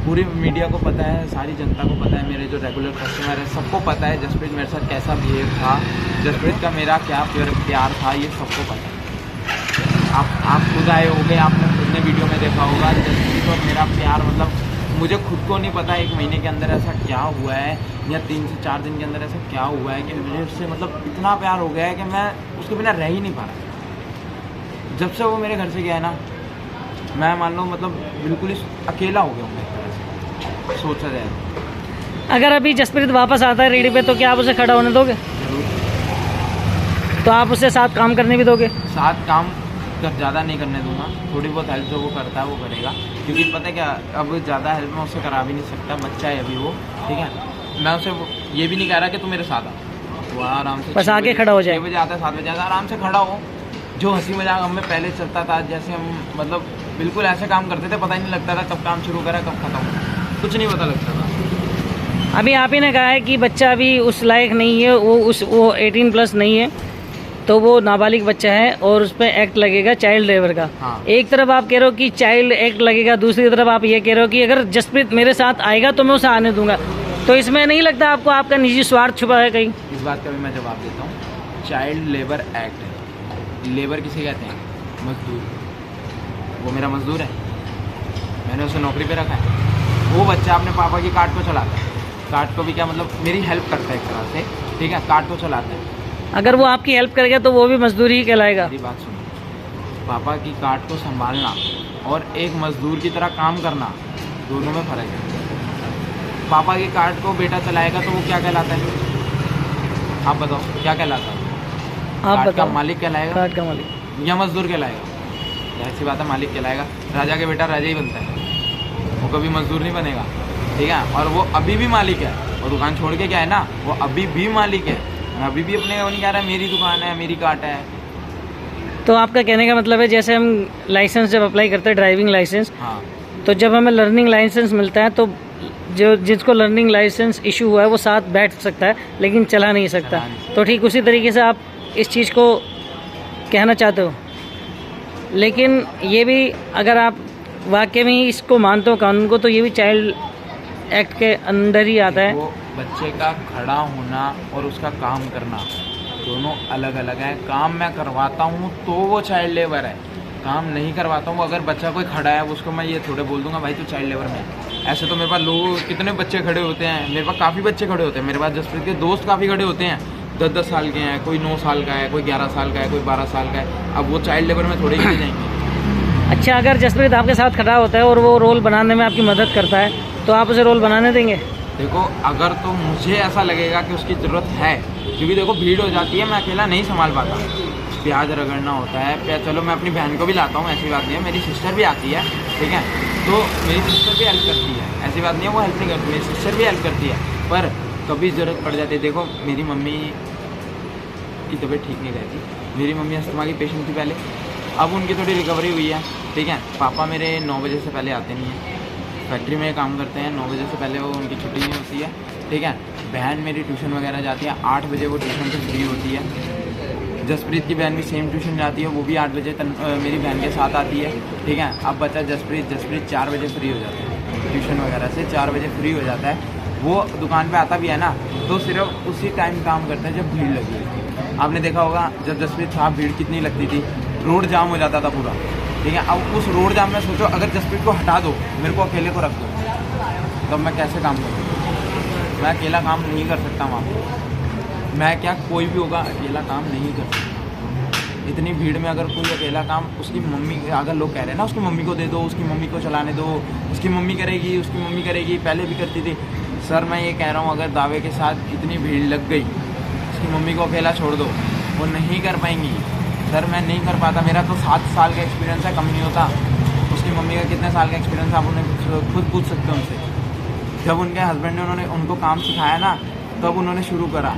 पूरी मीडिया को पता है, सारी जनता को पता है, मेरे जो रेगुलर कस्टमर है सबको पता है जसप्रीत मेरे साथ कैसा बिहेव था, जसप्रीत का मेरा क्या प्यार था, ये सबको पता है। आप खुद आए होंगे, आपने खुद ने वीडियो में देखा होगा जसप्रीत और मेरा प्यार, मतलब मुझे खुद को नहीं पता 1 महीने के अंदर ऐसा क्या हुआ है या 3 से 4 दिन के अंदर ऐसा क्या हुआ है कि मुझे उससे मतलब इतना प्यार हो गया है कि मैं उसके बिना रह ही नहीं पा रहा। जब से वो मेरे घर से गया है ना, मैं मान लो मतलब बिल्कुल ही अकेला हो गया हूँ एक तरह से, सोचा जाए। अगर अभी जसप्रीत वापस आता है रेडी पे तो क्या आप उसे खड़ा होने दोगे? तो आप उससे साथ काम करने भी दोगे? साथ काम ज़्यादा नहीं करने दूंगा, थोड़ी बहुत हेल्प जो वो करता है वो करेगा, क्योंकि पता है क्या, अब ज़्यादा हेल्प मैं उससे करा भी नहीं सकता, बच्चा है अभी वो, ठीक है। मैं उसे ये भी नहीं कह रहा कि तू मेरे साथ आ, वो आराम से बस आके खड़ा हो जाए, 6 बजे आता है 7 बजे आता है, आराम से खड़ा हो। जो हंसी मजाक हमें पहले चलता था, जैसे हम मतलब बिल्कुल ऐसे काम करते थे, पता ही नहीं लगता था कब काम शुरू करा कब खत्म, कुछ नहीं पता लगता था। अभी आप ही ने कहा है कि बच्चा अभी उस लायक नहीं है, वो 18+ नहीं है, तो वो नाबालिग बच्चा है और उस पर एक्ट लगेगा चाइल्ड लेबर का। हाँ। एक तरफ आप कह रहे हो कि चाइल्ड एक्ट लगेगा, दूसरी तरफ आप ये कह रहे हो कि अगर जसप्रीत मेरे साथ आएगा तो मैं उसे आने दूंगा, तो इसमें नहीं लगता आपको आपका निजी स्वार्थ छुपा है कहीं? इस बात का भी मैं जवाब देता हूँ। चाइल्ड लेबर एक्ट है, लेबर किसे कहते हैं? मजदूर। वो मेरा मजदूर है, मैंने उसे नौकरी पे रखा है, वो बच्चा अपने पापा की कार्ड को चलाता है, कार्ड को भी क्या मतलब मेरी हेल्प करता है एक तरह से, ठीक है, कार्ड को चलाता है। अगर वो आपकी हेल्प करेगा तो वो भी मजदूर ही कहलाएगा? मेरी बात सुनो, पापा की कार्ड को संभालना और एक मजदूर की तरह काम करना, दोनों में फ़र्क है। पापा की कार्ड को बेटा चलाएगा तो वो क्या कहलाता है? आप बताओ क्या कहलाता है? आप कार्ड का बताओ। मालिक कहलाएगा कार्ड का मालिक या मजदूर कहलाएगा? ऐसी बात है, मालिक कहलाएगा। राजा के बेटा राजा ही बनता है, वो कभी मजदूर नहीं बनेगा, ठीक है। और वो अभी भी मालिक है, और दुकान छोड़ के क्या है ना, वो अभी भी मालिक है, अभी भी अपने वो नहीं कह रहा है मेरी दुकान है मेरी कार्ट है। तो आपका कहने का मतलब है जैसे हम लाइसेंस जब अप्लाई करते हैं, ड्राइविंग लाइसेंस, हाँ, तो जब हमें लर्निंग लाइसेंस मिलता है तो जो जिसको लर्निंग लाइसेंस इशू हुआ है वो साथ बैठ सकता है लेकिन चला नहीं सकता, तो ठीक उसी तरीके से आप इस चीज़ को कहना चाहते हो। लेकिन ये भी अगर आप वाकई में इसको मानते हो कानून को, तो ये भी चाइल्ड एक्ट के अंदर ही आता है। वो बच्चे का खड़ा होना और उसका काम करना दोनों अलग अलग है। काम मैं करवाता हूँ तो वो चाइल्ड लेबर है, काम नहीं करवाता हूँ। अगर बच्चा कोई खड़ा है उसको मैं ये थोड़े बोल दूंगा भाई तू चाइल्ड लेबर में। ऐसे तो मेरे पास लोग कितने बच्चे खड़े होते हैं, मेरे पास काफ़ी बच्चे खड़े होते हैं, मेरे पास जसप्रीत के दोस्त काफ़ी खड़े होते हैं, 10-10 साल के हैं, कोई 9 साल का है, कोई 11 साल का है, कोई 12 साल का है। अब वो चाइल्ड लेबर में थोड़े ही जाएंगे। अच्छा, अगर जसप्रीत आपके साथ खड़ा होता है और वो रोल बनाने में आपकी मदद करता है तो आप उसे रोल बनाने देंगे? देखो अगर तो मुझे ऐसा लगेगा कि उसकी ज़रूरत है, क्योंकि देखो भीड़ हो जाती है, मैं अकेला नहीं संभाल पाता, प्याज रगड़ना होता है। चलो मैं अपनी बहन को भी लाता हूँ, ऐसी बात नहीं है, मेरी सिस्टर भी आती है, ठीक है, तो मेरी सिस्टर भी हेल्प करती है, ऐसी बात नहीं है वो हेल्प नहीं करती, मेरी सिस्टर भी हेल्प करती है। पर कभी ज़रूरत पड़ जाती है, देखो मेरी मम्मी की तबीयत ठीक नहीं रहती, मेरी मम्मी अस्थमा की पेशेंट थी पहले, अब उनकी थोड़ी रिकवरी हुई है, ठीक है। पापा मेरे 9 बजे से पहले आते नहीं हैं, फैक्ट्री में काम करते हैं, 9 बजे से पहले वो उनकी छुट्टी नहीं होती है, ठीक है। बहन मेरी ट्यूशन वगैरह जाती है, 8 बजे वो ट्यूशन से फ्री होती है। जसप्रीत की बहन भी सेम ट्यूशन जाती है, वो भी 8 बजे मेरी बहन के साथ आती है, ठीक है। अब बच्चा जसप्रीत 4 बजे फ्री हो जाता है, ट्यूशन वगैरह से 4 बजे फ्री हो जाता है। वो दुकान पे आता भी है ना, तो सिर्फ उसी टाइम काम करता है जब भीड़ लगी है। आपने देखा होगा जब जसप्रीत था भीड़ कितनी लगती थी, रोड जाम हो जाता था पूरा, ठीक है। अब उस रोड जाम में सोचो अगर जसप्रीत को हटा दो, मेरे को अकेले को रख दो, तब मैं कैसे काम करूँ? मैं अकेला काम नहीं कर सकता वहाँ पर, मैं क्या कोई भी होगा अकेला काम नहीं कर सकता। इतनी भीड़ में अगर कोई अकेला काम, उसकी मम्मी, अगर लोग कह रहे हैं ना उसकी मम्मी को दे दो, उसकी मम्मी को चलाने दो, उसकी मम्मी करेगी, उसकी मम्मी करेगी, पहले भी करती थी। सर मैं ये कह रहा हूँ अगर दावे के साथ इतनी भीड़ लग गई, उसकी मम्मी को अकेला छोड़ दो, वो नहीं कर पाएंगी। सर मैं नहीं कर पाता, मेरा तो 7 साल का एक्सपीरियंस है, कम नहीं होता। उसकी मम्मी का कितने साल का एक्सपीरियंस है आप उन्हें खुद पूछ सकते हो उनसे। जब उनके हस्बैंड ने उनको काम सिखाया ना, तब उन्होंने शुरू करा,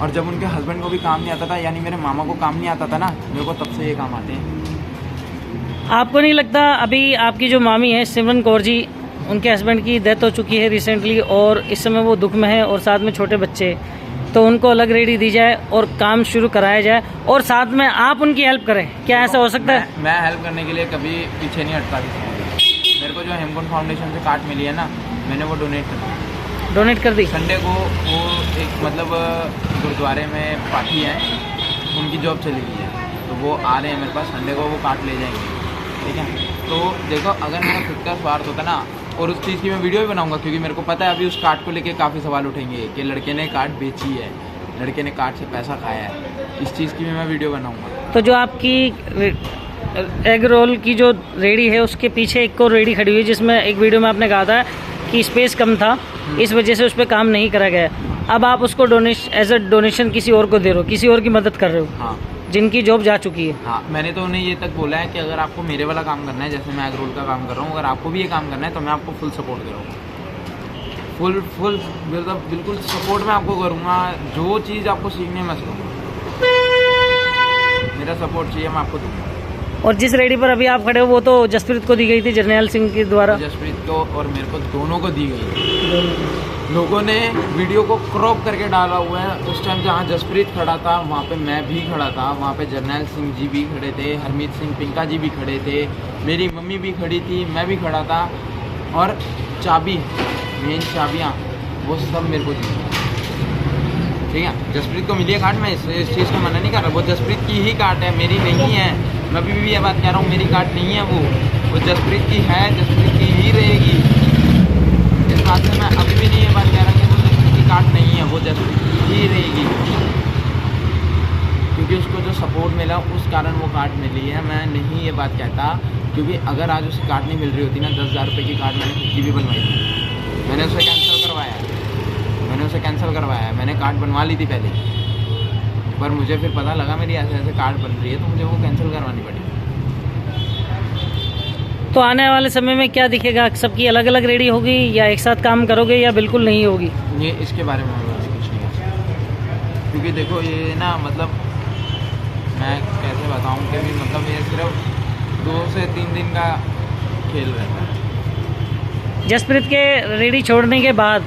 और जब उनके हस्बैंड को भी काम नहीं आता था, यानी मेरे मामा को काम नहीं आता था ना, मेरे को तब से ये काम आते हैं। आपको नहीं लगता अभी आपकी जो मामी है सिमरन कौर जी, उनके हस्बैंड की डेथ हो चुकी है रिसेंटली, और इस समय वो दुख में है और साथ में छोटे बच्चे, तो उनको अलग रेडी दी जाए और काम शुरू कराया जाए, और साथ में आप उनकी हेल्प करें, क्या ऐसा हो सकता है? मैं हेल्प करने के लिए कभी पीछे नहीं हटता। मेरे को जो हेमकुंड फाउंडेशन से कार्ड मिली है ना, मैंने वो डोनेट कर दी। संडे को वो एक मतलब गुरुद्वारे में पाठी है, उनकी जॉब चली गई है, तो वो आ रहे हैं मेरे पास, संडे को वो कार्ड ले जाएंगे, ठीक है। तो देखो अगर मेरा खुद का स्वार्थ होता ना, और उस चीज़ की मैं वीडियो भी बनाऊंगा, क्योंकि मेरे को पता है अभी उस कार्ड को लेके काफ़ी सवाल उठेंगे कि लड़के ने कार्ड बेची है, लड़के ने कार्ड से पैसा खाया है, इस चीज़ की भी मैं वीडियो बनाऊंगा। तो जो आपकी एग रोल की जो रेडी है, उसके पीछे एक और रेडी खड़ी हुई है, जिसमें एक वीडियो में आपने कहा था कि स्पेस कम था, इस वजह से उस पर काम नहीं करा गया। अब आप उसको एज अ डोनेशन किसी और को दे रहे हो, किसी और की मदद कर रहे हो। हाँ, जिनकी जॉब जा चुकी है। हाँ, मैंने तो उन्हें ये तक बोला है कि अगर आपको मेरे वाला काम करना है, जैसे मैं एग रोल का काम कर रहा हूँ, अगर आपको भी ये काम करना है तो मैं आपको फुल सपोर्ट करूँगा, फुल बिल्कुल सपोर्ट मैं आपको करूँगा। जो चीज़ आपको सीखने में सिखाऊंगा, मेरा सपोर्ट चाहिए, मैं आपको दूँगा। और जिस रेडी पर अभी आप खड़े हो वो तो जसप्रीत को दी गई थी, जर्नैल सिंह के द्वारा। जसप्रीत को और मेरे को दोनों को दी गई। लोगों ने वीडियो को क्रॉप करके डाला हुआ है। उस टाइम जहाँ जसप्रीत खड़ा था वहाँ पे मैं भी खड़ा था, वहाँ पे जर्नैल सिंह जी भी खड़े थे, हरमीत सिंह पिंका जी भी खड़े थे, मेरी मम्मी भी खड़ी थी, मैं भी खड़ा था, और चाबी, मेन चाबियाँ वो सब मेरे को दी, ठीक है। जसप्रीत को मिली है कार्ड, मैं इस चीज़ को मना नहीं कर रहा, वो जसप्रीत की ही कार्ड है, मेरी नहीं है। मैं अभी भी ये बात कह रहा हूँ, मेरी कार्ड नहीं है, वो जसप्रीत की है, जसप्रीत की ही रहेगी। इस बात से मैं अभी भी नहीं ये बात कह रहा कि वो जसप्रीत की कार्ड नहीं है, वो जसप्रीत की ही रहेगी, क्योंकि उसको जो सपोर्ट मिला उस कारण वो कार्ड मिली है। मैं नहीं ये बात कहता, क्योंकि अगर आज उसे कार्ड नहीं मिल रही होती ना, 10,000 रुपये की कार्ड मैंने खुद की भी बनवाई थी, मैंने उसे कैंसिल करवाया, मैंने कार्ड बनवा ली थी पहले, पर मुझे फिर पता लगा मेरी ऐसे कार्ड बन रही है, तो मुझे वो कैंसिल करवानी पड़ी। तो आने वाले समय में क्या दिखेगा, सबकी अलग अलग रेडी होगी या एक साथ काम करोगे या बिल्कुल नहीं होगी? ये इसके बारे में कुछ नहीं है, क्योंकि देखो ये ना, मतलब मैं कैसे बताऊँ कि भी मतलब ये सिर्फ 2 से 3 दिन का खेल रहता है। जसप्रीत के रेडी छोड़ने के बाद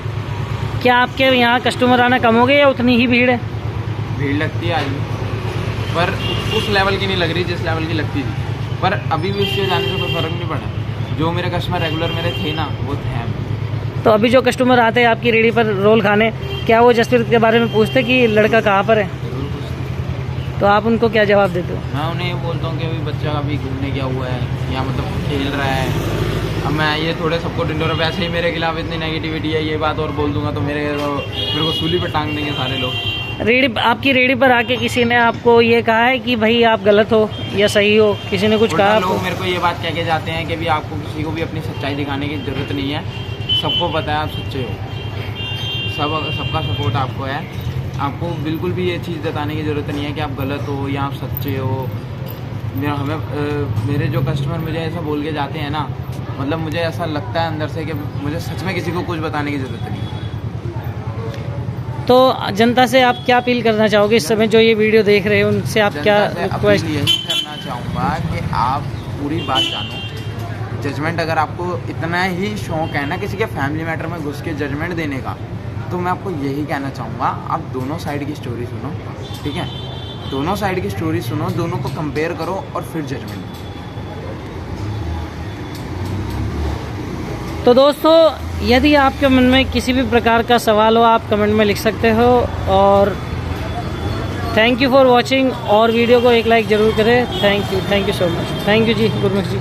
क्या आपके यहाँ कस्टमर आना कम हो गए या उतनी ही भीड़ है? भीड़ लगती है आज भी, पर उस लेवल की नहीं लग रही जिस लेवल की लगती थी, पर अभी भी उसके जाने से कोई फ़र्क नहीं पड़ा। जो मेरे कस्टमर रेगुलर मेरे थे ना, वो थे। तो अभी जो कस्टमर आते हैं आपकी रेडी पर रोल खाने, क्या वो जसप्रीत के बारे में पूछते कि लड़का कहाँ पर है? जरूर पूछते। तो आप उनको क्या जवाब देते हो? मैं उन्हें ये बोलता हूँ कि अभी बच्चा अभी घूमने गया हुआ है या मतलब खेल रहा है। अब मैं ये थोड़े सबको डिंडोर, वैसे ही मेरे खिलाफ इतनी नेगेटिविटी है, ये बात और बोल दूंगा तो मेरे को सूली पे टांग देंगे सारे लोग। रेडी, आपकी रेडी पर आके किसी ने आपको ये कहा है कि भाई आप गलत हो या सही हो, किसी ने कुछ कहा? लोग मेरे को ये बात कह के जाते हैं कि भी आपको किसी को भी अपनी सच्चाई दिखाने की ज़रूरत नहीं है, सबको पता है आप सच्चे हो, सबका सपोर्ट आपको है, आपको बिल्कुल भी ये चीज़ बताने की ज़रूरत नहीं है कि आप गलत हो या आप सच्चे हो। मेरे जो कस्टमर मुझे ऐसा बोल के जाते हैं ना, मतलब मुझे ऐसा लगता है अंदर से कि मुझे सच में किसी को कुछ बताने की ज़रूरत नहीं है। तो जनता से आप क्या अपील करना चाहोगे इस समय जो ये वीडियो देख रहे हैं, उनसे आप क्या रिक्वेस्ट? यही करना चाहूँगा कि आप पूरी बात जानो। जजमेंट अगर आपको इतना ही शौक है ना किसी के फैमिली मैटर में घुस के जजमेंट देने का, तो मैं आपको यही कहना चाहूँगा, आप दोनों साइड की स्टोरी सुनो, ठीक है? दोनों साइड की स्टोरी सुनो, दोनों को कंपेयर करो और फिर जजमेंट दो। तो दोस्तों, यदि आपके मन में किसी भी प्रकार का सवाल हो, आप कमेंट में लिख सकते हो। और थैंक यू फॉर वॉचिंग, और वीडियो को एक लाइक ज़रूर करें। Thank you so much. Thank you ji Gurmukh ji.